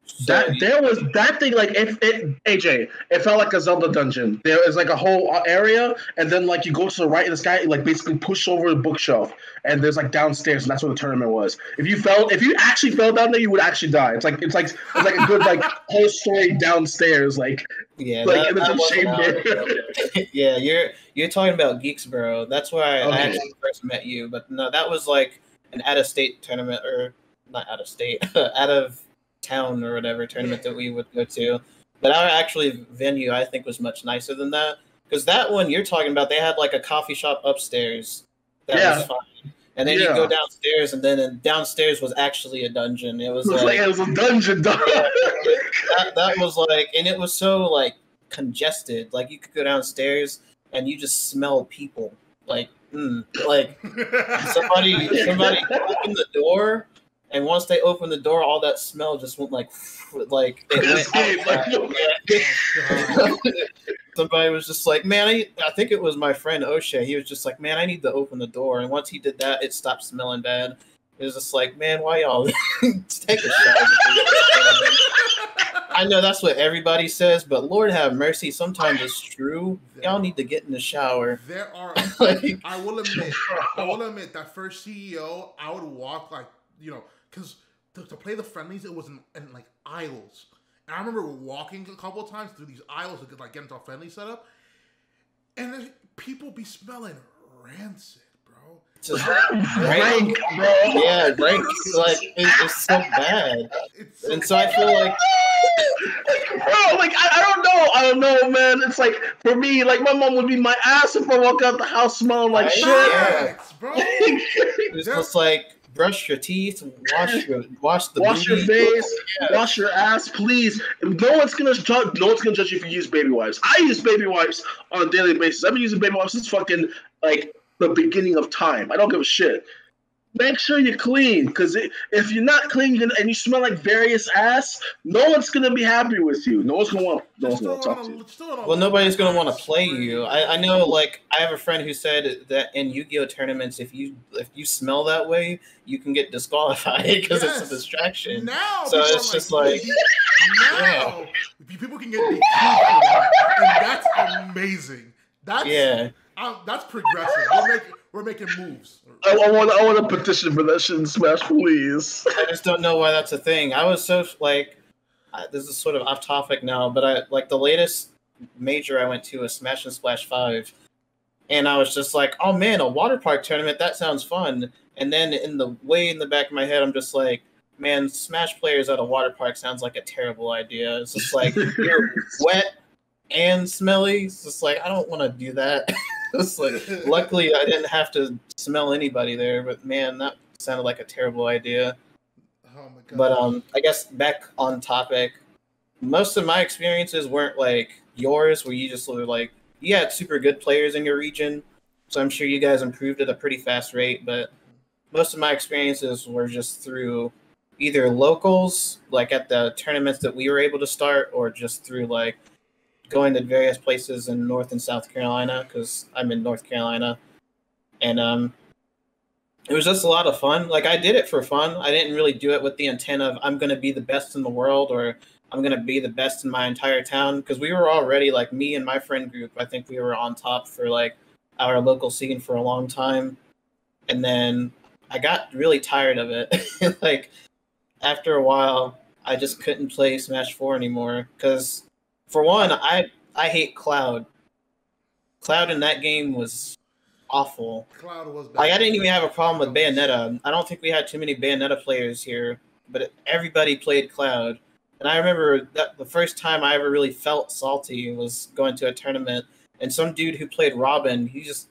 So there was that thing like AJ. It felt like a Zelda dungeon. There was like a whole area, and then like you go to the right, and this guy like basically push over the bookshelf, and there's like downstairs, and that's where the tournament was. If you actually fell down there, you would actually die. It's like a good like whole story downstairs, like yeah, like it was a shame. Yeah, you're talking about Geeksboro. That's where I actually first met you. But no, that was like an out-of-state tournament, or not out-of-state, out of town or whatever tournament that we would go to. But our actually venue I think was much nicer than that, because that one you're talking about, they had like a coffee shop upstairs that was fine, and then you go downstairs, and then downstairs was actually a dungeon. It was like it was a dungeon. that was like, and it was so like congested, like you could go downstairs and you just smell people like like somebody opened the door. And once they opened the door, all that smell just went like it went out. Somebody was just like, man, I think it was my friend O'Shea. He was just like, man, I need to open the door. And once he did that, it stopped smelling bad. It was just like, man, why y'all take a shower? I know that's what everybody says, but Lord have mercy, sometimes it's true. Y'all need to get in the shower. There are, I will admit that first CEO, I would walk like, because to play the friendlies, it was in like aisles. And I remember walking a couple of times through these aisles to get into a friendly setup, and people be smelling rancid, bro. Just rank, bro. Yeah, rank. Like it's so bad. And so I feel like, bro, like I don't know, man. It's like for me, like my mom would beat my ass if I walk out the house smelling like shit. Yeah. Bro. It's just like brush your teeth, wash the Wash your booty. face, Yeah. wash your ass, please. No one's gonna judge you if you use baby wipes. I use baby wipes on a daily basis. I've been using baby wipes since fucking like the beginning of time. I don't give a shit. Make sure you're clean, because if you're not clean and you smell like various ass, no one's gonna be happy with you. No one's gonna want to talk to you. Well, nobody's gonna want to play you. I know, like, I have a friend who said that in Yu-Gi-Oh tournaments, if you smell that way, you can get disqualified because it's a distraction. Now, so it's just like now people can get DQ'd for that, and that's amazing. That's progressive. We're making moves. I want a petition for that shit in Smash, please. I just don't know why that's a thing. I was so like, this is sort of off topic now, but I like the latest major I went to was Smash and Splash 5, and I was just like, oh man, a water park tournament, that sounds fun. And then in the back of my head, I'm just like, man, Smash players at a water park sounds like a terrible idea. It's just like you're wet and smelly. It's just like I don't want to do that. It's like, luckily I didn't have to smell anybody there, but man, that sounded like a terrible idea. Oh my god. But I guess back on topic, most of my experiences weren't like yours, where you just were like, you had super good players in your region, so I'm sure you guys improved at a pretty fast rate. But most of my experiences were just through either locals, like at the tournaments that we were able to start, or just through like going to various places in North and South Carolina, because I'm in North Carolina. And it was just a lot of fun. Like, I did it for fun. I didn't really do it with the intent of I'm going to be the best in the world, or I'm going to be the best in my entire town, because we were already, like, me and my friend group, I think we were on top for like our local scene for a long time. And then I got really tired of it. Like, after a while, I just couldn't play Smash 4 anymore, because for one, I hate Cloud. Cloud in that game was awful. Cloud was bad. Like, I didn't even have a problem with Bayonetta. I don't think we had too many Bayonetta players here, but everybody played Cloud. And I remember that the first time I ever really felt salty was going to a tournament, and some dude who played Robin, he just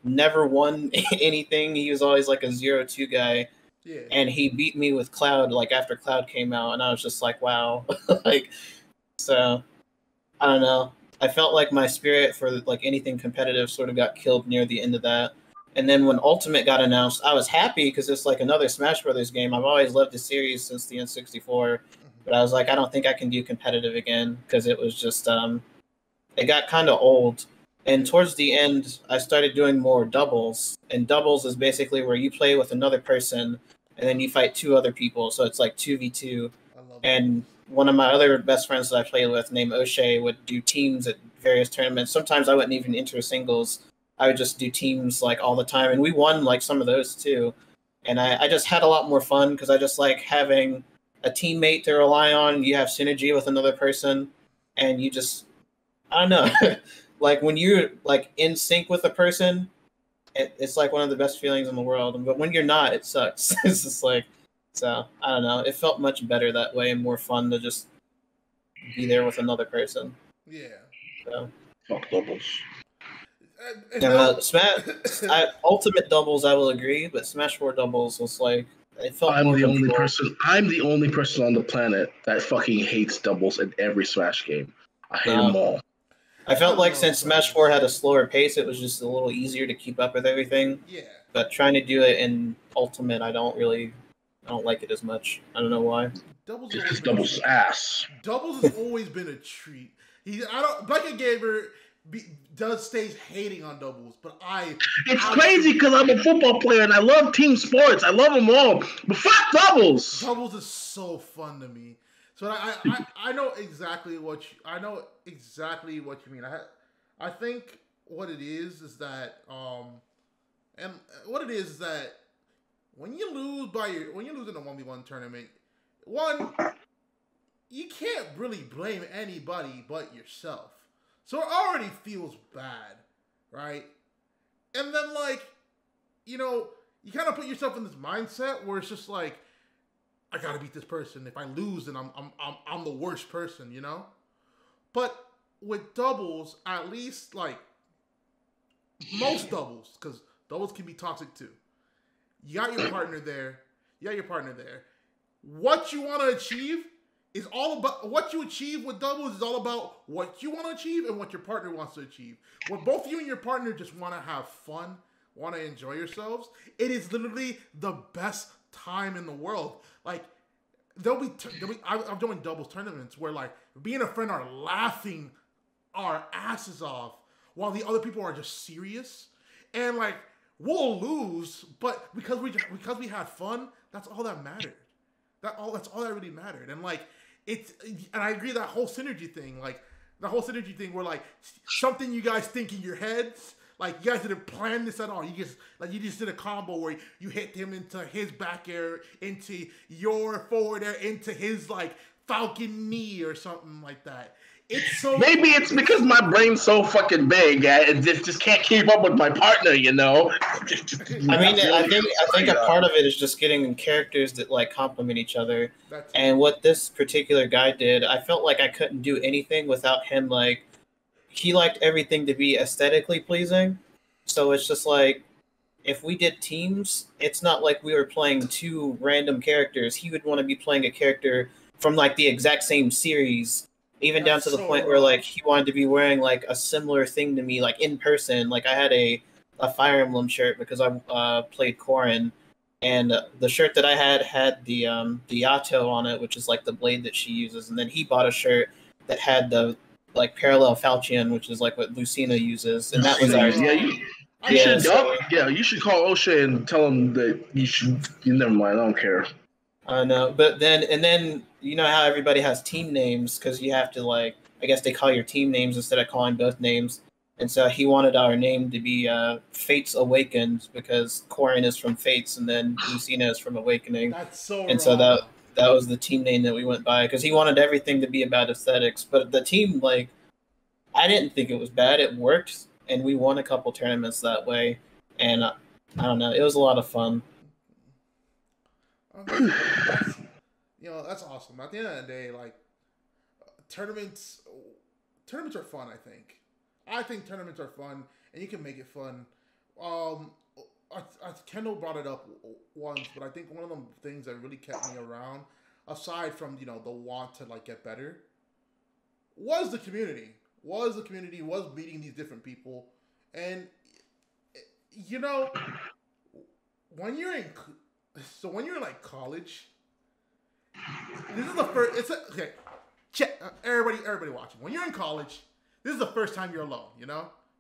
never won anything. He was always like a 0-2 guy. Yeah. And he beat me with Cloud, like, after Cloud came out, and I was just like, wow. Like, so I don't know. I felt like my spirit for like anything competitive sort of got killed near the end of that. And then when Ultimate got announced, I was happy because it's like another Smash Brothers game. I've always loved the series since the N64, but I was like, I don't think I can do competitive again, because it was just it got kind of old. And towards the end, I started doing more doubles, and doubles is basically where you play with another person and then you fight two other people. So it's like 2v2. And one of my other best friends that I played with, named O'Shea, would do teams at various tournaments. Sometimes I wouldn't even enter singles. I would just do teams like all the time. And we won like some of those too. And I just had a lot more fun because I just like having a teammate to rely on. You have synergy with another person, and you just, I don't know. Like when you're like in sync with a person, it's like one of the best feelings in the world. But when you're not, it sucks. It's just like, so I don't know. It felt much better that way and more fun to just be there with another person. Yeah. So. Fuck doubles. Ultimate doubles, I will agree, but Smash 4 doubles was like, it felt. I'm the only person on the planet that fucking hates doubles in every Smash game. I hate them all. I felt like since Smash 4 had a slower pace, it was just a little easier to keep up with everything. Yeah. But trying to do it in Ultimate, I don't like it as much. I don't know why. Doubles ass. Doubles has always been a treat. Blanket Gamer stays hating on doubles, but It's crazy because I'm a football player and I love team sports. I love them all, but fuck doubles. Doubles is so fun to me. So I know exactly what you mean. I think what it is that when you lose in a 1v1 tournament, you can't really blame anybody but yourself. So it already feels bad, right? And then you kind of put yourself in this mindset where it's just like, I gotta beat this person. If I lose, then I'm the worst person, you know? But with doubles, at least most doubles, because doubles can be toxic too. You got your partner there. You got your partner there. What you want to achieve is all about what you achieve with doubles is all about what you want to achieve and what your partner wants to achieve. When both you and your partner just want to have fun, want to enjoy yourselves, it is literally the best time in the world. Like I'm doing doubles tournaments where like me and a friend are laughing our asses off while the other people are just serious, and like we'll lose, but because we had fun, that's all that mattered. That's all that really mattered. And like and I agree that whole synergy thing, like the whole synergy thing where like something you guys think in your heads, like you guys didn't plan this at all. You just did a combo where you hit him into his back air, into your forward air, into his like falcon knee or something like that. It's so maybe it's because my brain's so fucking big, and just can't keep up with my partner, you know. I mean, I think a part of it is just getting characters that like complement each other. And what this particular guy did, I felt like I couldn't do anything without him. Like, he liked everything to be aesthetically pleasing, so it's just like if we did teams, it's not like we were playing two random characters. He would want to be playing a character from like the exact same series. Even down to the point where like he wanted to be wearing like a similar thing to me, like in person. Like I had a Fire Emblem shirt because I played Corrin, and the shirt that I had the Yato on it, which is like the blade that she uses. And then he bought a shirt that had the like parallel falchion, which is like what Lucina uses, and that was ours. You should call O'Shea and tell him that you should. Never mind, I don't care. No, but then you know how everybody has team names because you have to like I guess they call your team names instead of calling both names, and so he wanted our name to be Fates Awakened because Corrin is from Fates and then Lucina is from Awakening. That's so and so that was the team name that we went by because he wanted everything to be about aesthetics. But the team, like, I didn't think it was bad. It worked, and we won a couple tournaments that way, and I don't know, it was a lot of fun. That's awesome. At the end of the day, like tournaments are fun. I think tournaments are fun, and you can make it fun. Kendall brought it up once, but I think one of the things that really kept me around, aside from the want to like get better, was the community. Was meeting these different people, and when you're in like college. This is the first. Okay. Everybody watching. When you're in college, this is the first time you're alone.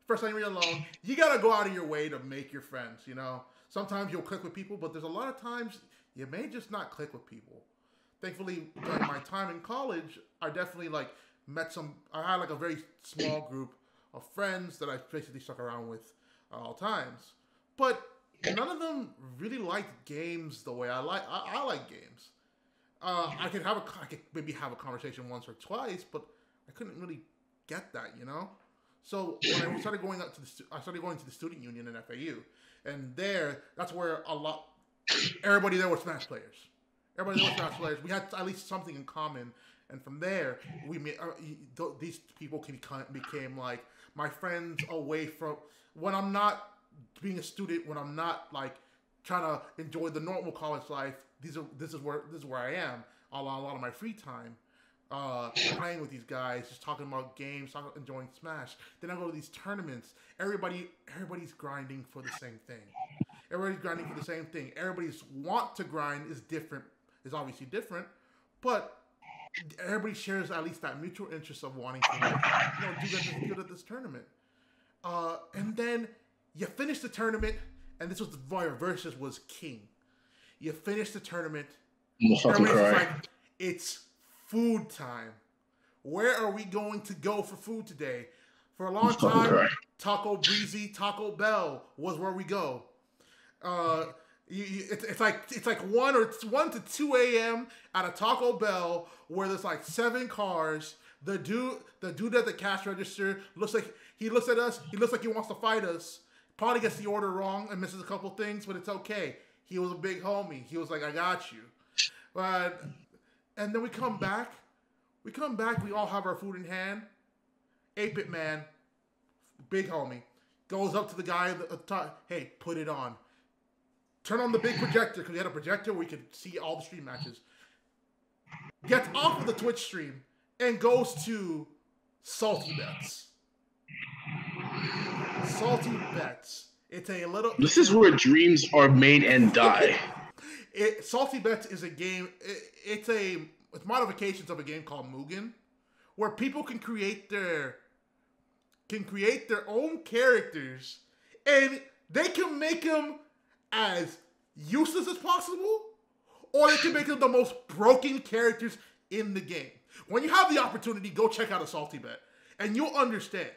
First time you're alone. You gotta go out of your way to make your friends. Sometimes you'll click with people, but there's a lot of times you may just not click with people. Thankfully, during my time in college, I definitely like met some. I had like a very small group of friends that I basically stuck around with at all times. But none of them really liked games the way I like. I like games. I could maybe have a conversation once or twice, but I couldn't really get that, So when I started going to the student union in FAU, and that's where everybody there was Smash players. We had at least something in common, and from there we made these people became like my friends away from when I'm not being a student, when I'm not like trying to enjoy the normal college life. This is where I am a lot of my free time, playing with these guys, just talking about games, enjoying Smash. Then I go to these tournaments. Everybody's grinding for the same thing. Everybody's want to grind is obviously different, but everybody shares at least that mutual interest of wanting to do good at this tournament. And then you finish the tournament, and this was where Versus was king. You finish the tournament. Everybody's like, it's food time. Where are we going to go for food today? For a long time, Taco Breezy, Taco Bell was where we go. It's like 1 to 2 a.m. at a Taco Bell where there's like 7 cars. The dude at the cash register looks like he looks at us. He looks like he wants to fight us. Probably gets the order wrong and misses a couple things, but it's okay. He was a big homie. He was like, I got you. And then we come back. We all have our food in hand. 8-Bit Man, big homie, goes up to the guy at the top. Hey, put it on. turn on the big projector, because we had a projector where we could see all the stream matches. Gets off of the Twitch stream and goes to Salty Bets. Salty Bets. It's a little. This is where dreams are made and die. Salty Bets is a game. It's modifications of a game called Mugen, where people can create their own characters, and they can make them as useless as possible, or they can make them the most broken characters in the game. When you have the opportunity, go check out a Salty Bet, and you'll understand.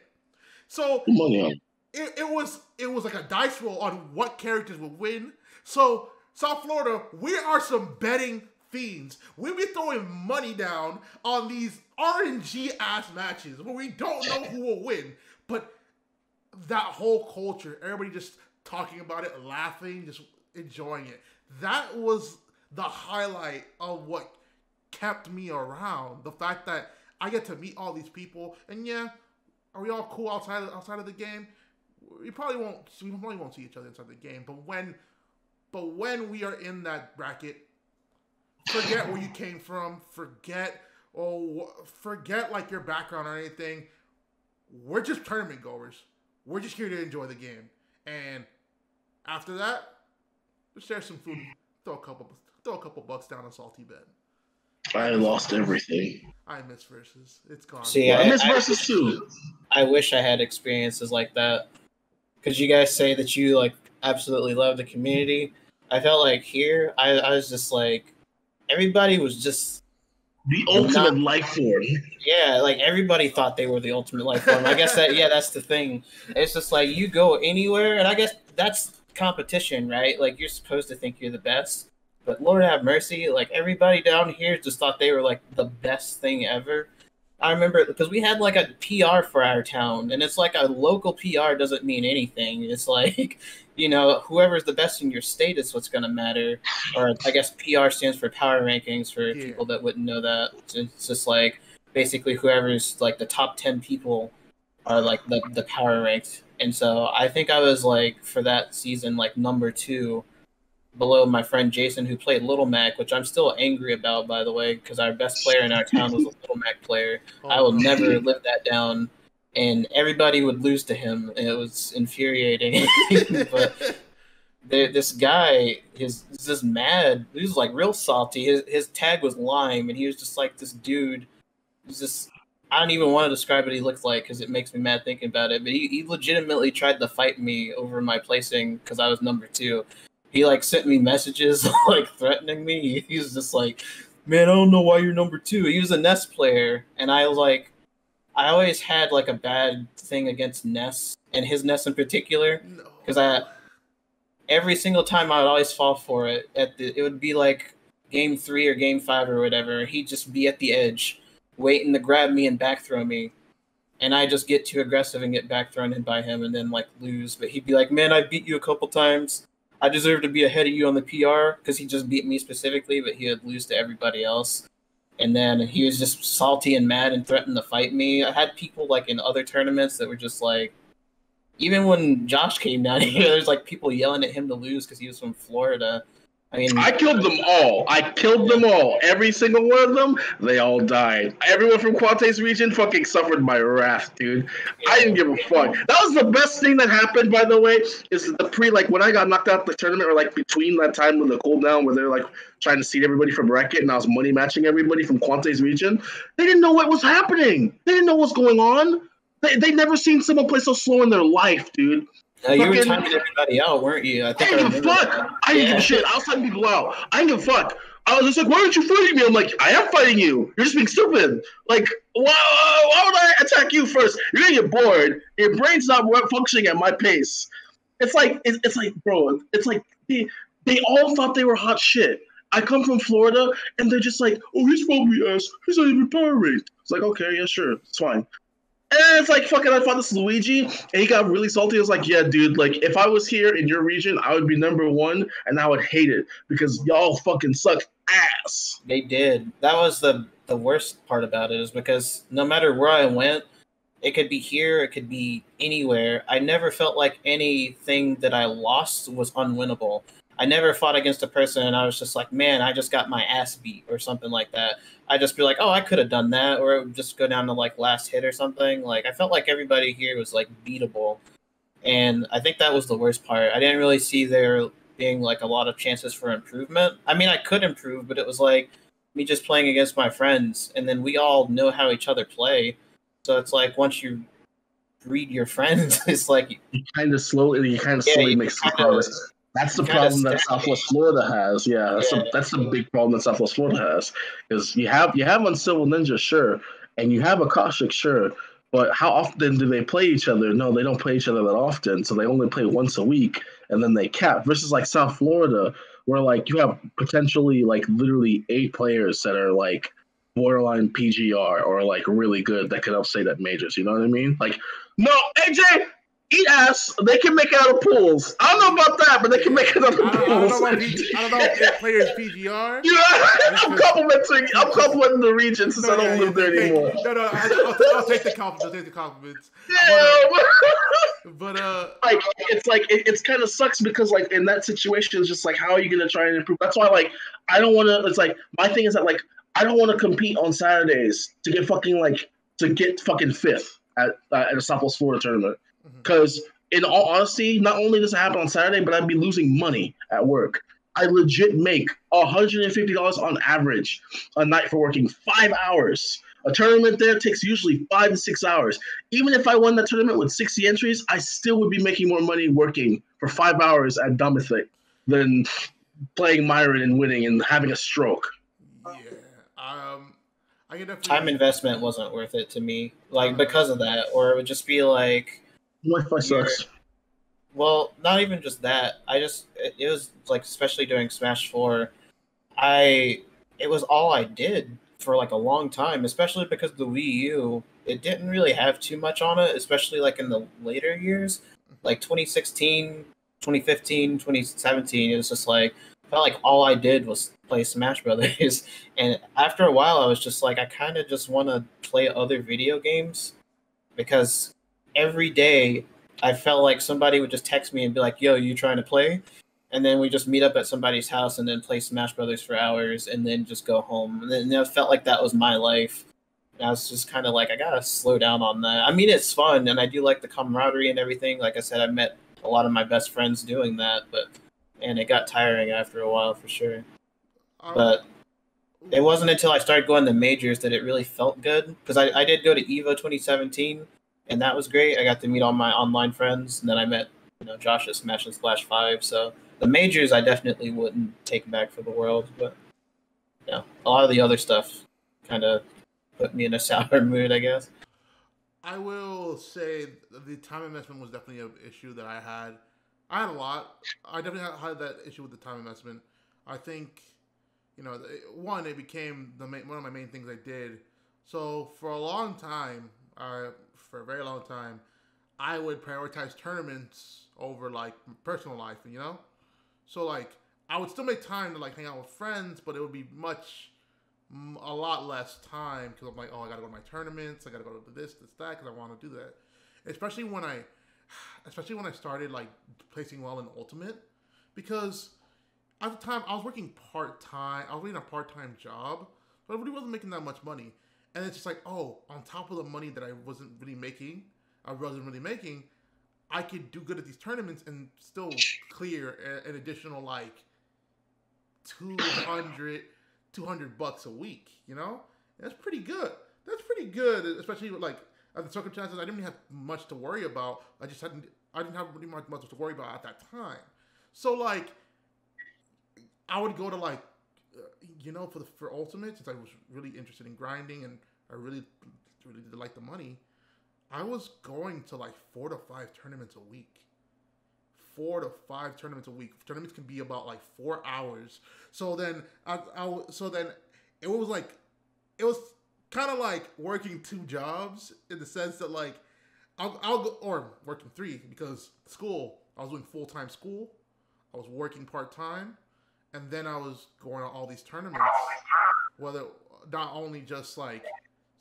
So it was like a dice roll on what characters would win. So South Florida, we are some betting fiends. We be throwing money down on these RNG ass matches where we don't know who will win, but that whole culture, everybody just talking about it, laughing, just enjoying it. That was the highlight of what kept me around. The fact that I get to meet all these people, and yeah, are we all cool outside of the game? We probably won't see each other inside the game. But when we are in that bracket, forget where you came from. Forget like your background or anything. We're just tournament goers. We're just here to enjoy the game. And after that, just share some food. Throw a couple bucks down on Salty Bet. I lost everything. I miss Versus. It's gone. See, I miss Versus too. I wish I had experiences like that. Because you guys say that you like absolutely love the community. I felt like here, I was just like, everybody was just the ultimate life form. Yeah, like everybody thought they were the ultimate life form. I guess that's the thing. It's just like you go anywhere, and I guess that's competition, right? Like you're supposed to think you're the best. But Lord have mercy, like everybody down here just thought they were like the best thing ever. I remember because we had like a PR for our town, and it's like a local PR doesn't mean anything. It's like, whoever's the best in your state is what's going to matter. Or I guess PR stands for power rankings for people that wouldn't know that. It's just like basically whoever's like the top 10 people are like the power ranked. And so I think I was like for that season like number 2. Below my friend Jason, who played Little Mac, which I'm still angry about, by the way, because our best player in our town was a Little Mac player. I will never live that down, and everybody would lose to him. And it was infuriating. But this guy is just mad. He was like real salty. His tag was Lime, and he was just like this dude. He's just, I don't even want to describe what he looked like because it makes me mad thinking about it. But he legitimately tried to fight me over my placing because I was number 2. He like sent me messages like threatening me. He was just like, "Man, I don't know why you're number 2." He was a Ness player, and I always had like a bad thing against Ness and his Ness in particular, because every single time I would always fall for it. It would be like game 3 or game 5 or whatever. He'd just be at the edge, waiting to grab me and back throw me, and I just get too aggressive and get back thrown in by him, and then like lose. But he'd be like, "Man, I beat you a couple times. I deserve to be ahead of you on the PR," because he just beat me specifically, but he would lose to everybody else. And then he was just salty and mad and threatened to fight me. I had people like in other tournaments that were just like, even when Josh came down here, there's like people yelling at him to lose because he was from Florida. I mean, I killed them all. Every single one of them, they all died. Everyone from Quante's region fucking suffered my wrath, dude. I didn't give a fuck. That was the best thing that happened, by the way, is the when I got knocked out the tournament, or like between that time with the cooldown where they're like trying to seed everybody for bracket, and I was money matching everybody from Quante's region. They didn't know what was happening. They didn't know what's going on. They never seen someone play so slow in their life, dude. You were timing everybody out, weren't you? I didn't give a fuck. I didn't give a shit. I was timing people out. I didn't give a fuck. I was just like, "Why aren't you fighting me?" I'm like, "I am fighting you. You're just being stupid. Like, why would I attack you first? You're gonna get bored. Your brain's not functioning at my pace." It's like, bro. It's like they all thought they were hot shit. I come from Florida, and they're just like, "Oh, he's probably ass. He's not even power ranked." It's like, okay, yeah, sure, it's fine. And it's like, fucking, I fought this Luigi, and he got really salty. I was like, "Yeah, dude, like, if I was here in your region, I would be number 1, and I would hate it, because y'all fucking suck ass." They did. That was the worst part about it, is because no matter where I went, it could be here, it could be anywhere. I never felt like anything that I lost was unwinnable. I never fought against a person and I was just like, man, I just got my ass beat or something like that. I'd just be like, oh, I could have done that, or it would just go down to like last hit or something. Like I felt like everybody here was like beatable, and I think that was the worst part. I didn't really see there being like a lot of chances for improvement. I mean, I could improve, but it was like me just playing against my friends, and then we all know how each other play. So it's like once you read your friends, it's like You kind of slowly yeah, you make some kind of progress. That's the kind of problem that Southwest Florida has. Yeah, yeah. that's the big problem that Southwest Florida has. Is you have Uncivil Ninja, sure, and you have Akashic, sure, but how often do they play each other? No, they don't play each other that often, so they only play once a week, and then they cap. Versus like South Florida, where like you have potentially like literally 8 players that are like borderline PGR or like really good that could upstate at majors. You know what I mean? Like, no, AJ, eat ass. They can make it out of pools. I don't know about that, but they can make it out of pools. I don't know if it players PGR. Yeah, I'm complimenting the region since I don't live there anymore. No, I'll take the compliments. I'll take the compliments. Yeah, but like it's kind of sucks because like in that situation, it's just like how are you gonna try and improve? That's why like I don't want to. It's like my thing is that like I don't want to compete on Saturdays to get fucking fifth at a Southwest Florida tournament. Because in all honesty, not only does it happen on Saturday, but I'd be losing money at work. I legit make $150 on average a night for working 5 hours. A tournament there takes usually 5 to 6 hours. Even if I won that tournament with 60 entries, I still would be making more money working for 5 hours at Domestic than playing Myron and winning and having a stroke. Yeah, I can definitely Time investment wasn't worth it to me, like because of that, or it would just be like Wi-Fi sucks. Well, not even just that. It was like especially during Smash 4, it was all I did for like a long time, especially because the Wii U, it didn't really have too much on it, especially like in the later years, like 2016, 2015, 2017. It was just like felt like all I did was play Smash Brothers. And after a while I was just like I kind of just want to play other video games because every day I felt like somebody would just text me and be like, "Yo, you trying to play?" And then we just meet up at somebody's house and then play Smash Brothers for hours and then just go home. And then it felt like that was my life. And I was just kind of like, I gotta slow down on that. I mean, it's fun and I do like the camaraderie and everything. Like I said, I met a lot of my best friends doing that, and it got tiring after a while for sure. But it wasn't until I started going to majors that it really felt good because I did go to EVO 2017. And that was great. I got to meet all my online friends, and then I met, Josh at Smash and Splash 5. So the majors I definitely wouldn't take back for the world, but a lot of the other stuff kind of put me in a sour mood, I guess. I will say the time investment was definitely an issue that I had. I had a lot. I definitely had that issue with the time investment. I think, one, it became one of my main things I did. So for a long time, for a very long time, I would prioritize tournaments over like personal life, So like I would still make time to like hang out with friends, but it would be a lot less time because I'm like, oh, I gotta go to my tournaments, I gotta go to this, that, because I want to do that. Especially when I started like placing well in Ultimate, because at the time I was working part time. I was working a part-time job, but I really wasn't making that much money. And it's just like, oh, on top of the money that I wasn't really making, I could do good at these tournaments and still clear an additional like $200 a week, That's pretty good. Especially with like the circumstances. I didn't really have much to worry about. I didn't have really much to worry about at that time. So like, I would go to like, for Ultimate, since I was really interested in grinding and I really did like the money, I was going to like 4 to 5 tournaments a week. 4 to 5 tournaments a week. Tournaments can be about like 4 hours. So then, it was kind of like working 2 jobs in the sense that like I'll go, or working 3 because school. I was doing full-time school. I was working part-time. And then I was going to all these tournaments, whether not only just like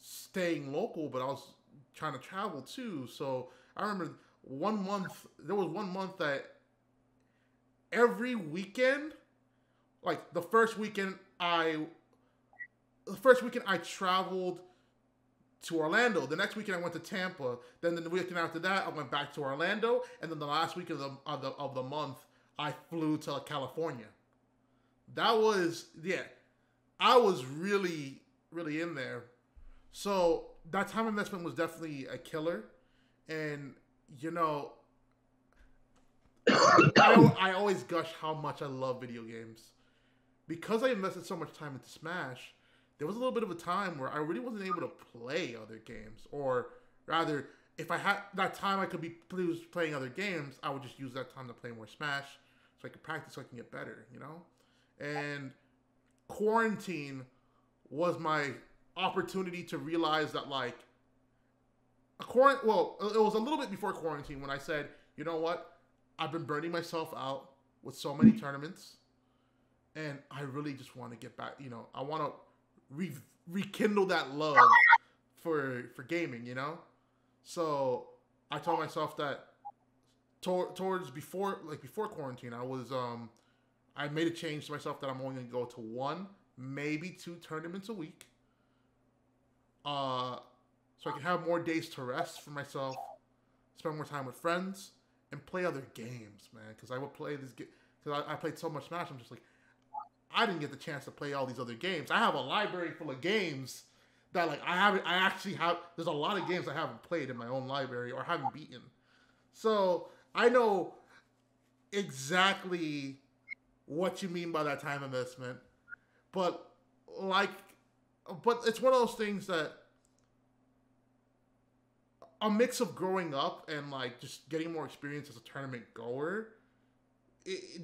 staying local, but I was trying to travel too. So I remember there was one month that every weekend, like the first weekend I traveled to Orlando. The next weekend I went to Tampa. Then the weekend after that I went back to Orlando, and then the last week of the month I flew to California. That was I was really in there. So that time investment was definitely a killer, and you know, I always gush how much I love video games because I invested so much time into Smash. There was a little bit of a time where I really wasn't able to play other games, or rather, if I had that time I could be playing other games, I would just use that time to play more Smash so I could practice, so I can get better, you know? And quarantine was my opportunity to realize that, like, it was a little bit before quarantine when I said, you know what? I've been burning myself out with so many tournaments, and I really just want to get back, you know, I want to rekindle that love for gaming, you know? So I told myself that towards before quarantine, I made a change to myself that I'm only going to go to 1, maybe 2 tournaments a week. So I can have more days to rest for myself, spend more time with friends, and play other games, man. Because I would play this game, because I played so much Smash, I'm just like, I didn't get the chance to play all these other games. I have a library full of games that, like, there's a lot of games I haven't played in my own library or haven't beaten. So I know exactly what you mean by that time investment. But it's one of those things that a mix of growing up and, like, just getting more experience as a tournament goer,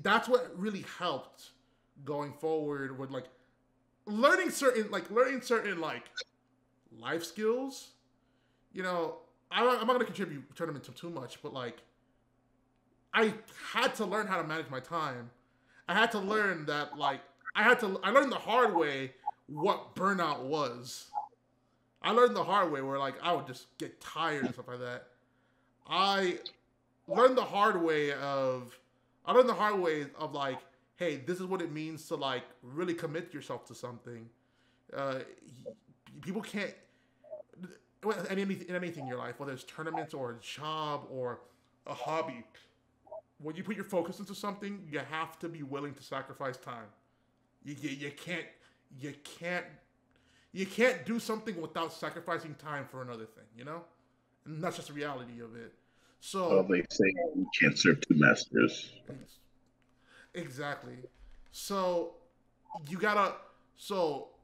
that's what really helped going forward with, like, learning certain life skills. You know, I'm not going to contribute tournament to too much, but, like, I had to learn how to manage my time. I had to learn that, like, I learned the hard way what burnout was. I learned the hard way where, like, I would just get tired and stuff like that. I learned the hard way of, like, hey, this is what it means to, like, really commit yourself to something. People can't, in anything in your life, whether it's tournaments or a job or a hobby, when you put your focus into something, you have to be willing to sacrifice time. You can't do something without sacrificing time for another thing, you know? And that's just the reality of it. So they say you can't serve 2 masters. Exactly. So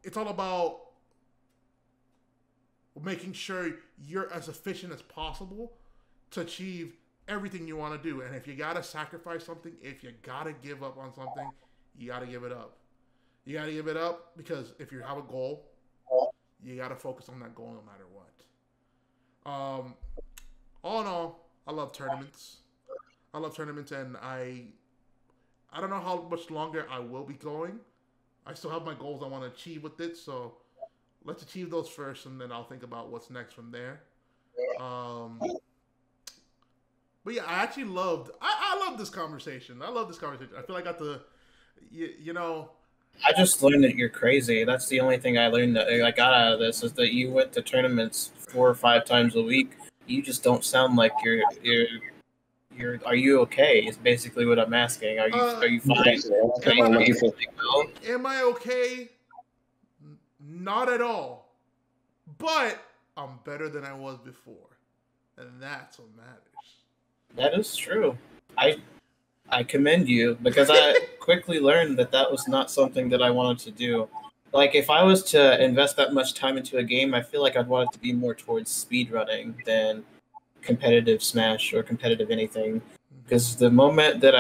it's all about making sure you're as efficient as possible to achieve everything you want to do. And if you gotta sacrifice something, if you gotta give up on something, you gotta give it up. You gotta give it up because if you have a goal, you gotta focus on that goal no matter what. All in all, I love tournaments. And I don't know how much longer I will be going. I still have my goals I want to achieve with it, so let's achieve those first, and then I'll think about what's next from there. But yeah, I actually loved this conversation. I feel like I got to, you know. I just learned that you're crazy. That's the only thing I learned that I got out of this is that you went to tournaments 4 or 5 times a week. You just don't sound like you're. Are you okay? Is basically what I'm asking. Are you fine? Am I okay? Not at all. But I'm better than I was before, and that's what matters. That is true. I commend you because I quickly learned that was not something that I wanted to do. Like, if I was to invest that much time into a game, I feel like I'd want it to be more towards speedrunning than competitive Smash or competitive anything. Because the moment that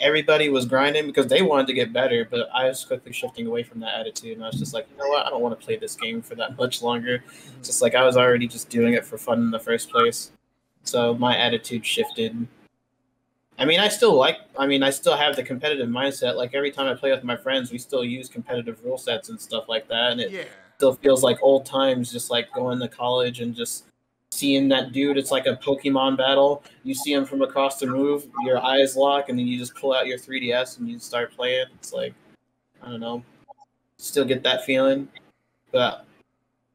everybody was grinding because they wanted to get better, but I was quickly shifting away from that attitude, and I was just like, you know what, I don't want to play this game for that much longer. Just like I was already just doing it for fun in the first place. So my attitude shifted. I still have the competitive mindset. Like, every time I play with my friends, we still use competitive rule sets and stuff like that. And it still feels like old times, just like going to college and just seeing that dude. It's like a Pokemon battle. You see him from across the room, your eyes lock, and then you just pull out your 3DS and you start playing. It's like, I don't know, still get that feeling, but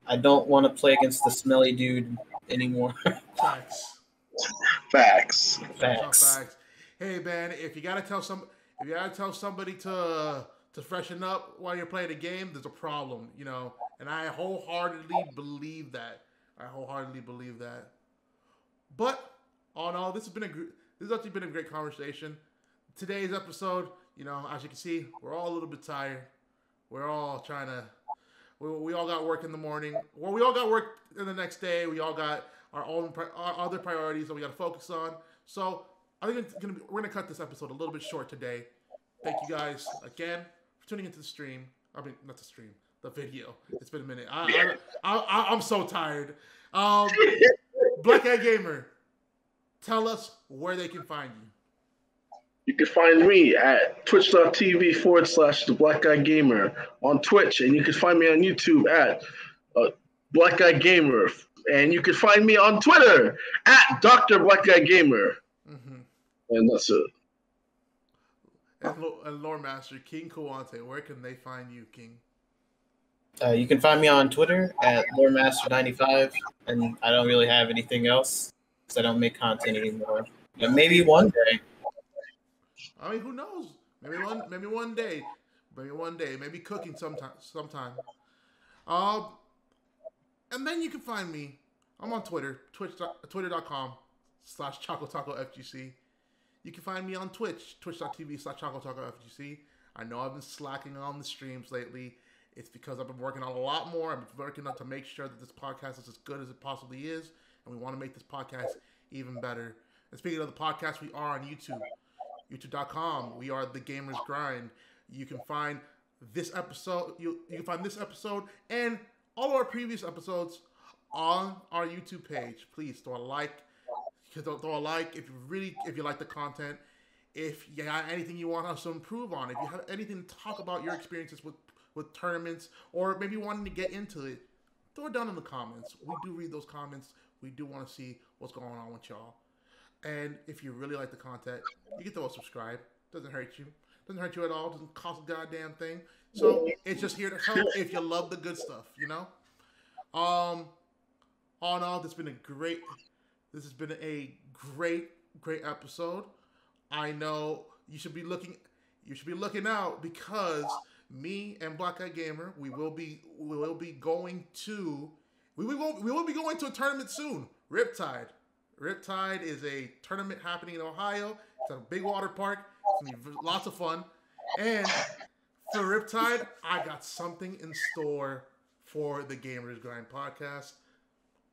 I don't want to play against the smelly dude anymore. Facts. Facts. Facts. Facts. Hey man, if you gotta tell somebody to freshen up while you're playing a game, there's a problem, you know. And I wholeheartedly believe that. But all in all, this has actually been a great conversation. Today's episode, you know, as you can see, we're all a little bit tired. We're all trying to. We all got work in the morning. Well, we all got work in the next day. We all got our other priorities that we got to focus on. So I think we're gonna cut this episode a little bit short today. Thank you guys again for tuning into the stream. I mean, not the stream, the video. It's been a minute. I'm so tired. Black Eye Gamer, tell us where they can find you. You can find me at twitch.tv/The Black Guy Gamer on Twitch, and you can find me on YouTube at Black Guy Gamer, and you can find me on Twitter at Dr. Black Guy Gamer. Mm-hmm. And that's it. And Lore Master King Kawante, where can they find you, King? You can find me on Twitter at LoreMaster95, and I don't really have anything else because I don't make content anymore. But maybe one day. I mean, who knows? Maybe one day. Maybe cooking sometime. And then you can find me. I'm on Twitter, twitter.com/ChocoTacoFGC. You can find me on Twitch, twitch.tv/ChocoTacoFGC. I know I've been slacking on the streams lately. It's because I've been working on a lot more. I've been working on to make sure that this podcast is as good as it possibly is, and we want to make this podcast even better. And speaking of the podcast, we are on YouTube. YouTube.com. We are The Gamers Grind. You can find this episode. You can find this episode and all of our previous episodes on our YouTube page. Please throw a like. Throw a like if you like the content. If you got anything you want us to improve on. If you have anything to talk about your experiences with tournaments, or maybe wanting to get into it, throw it down in the comments. We do read those comments. We do want to see what's going on with y'all. And if you really like the content, you can throw a subscribe. Doesn't hurt you. Doesn't hurt you at all. Doesn't cost a goddamn thing. So it's just here to help if you love the good stuff, you know? All in all, this has been a great episode. I know you should be looking out because me and Black Eye Gamer, we will be going to a tournament soon. Riptide. Riptide is a tournament happening in Ohio. It's at a big water park. It's gonna be lots of fun. And for Riptide, I got something in store for the Gamers Grind podcast.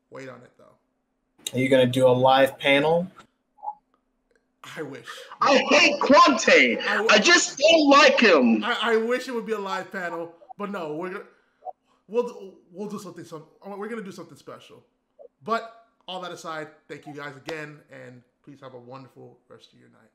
Wait on it though. Are you gonna do a live panel? I wish. I hate Quante. I just don't like him. I wish it would be a live panel, but no, we'll do something. We're gonna do something special. But all that aside, thank you guys again, and please have a wonderful rest of your night.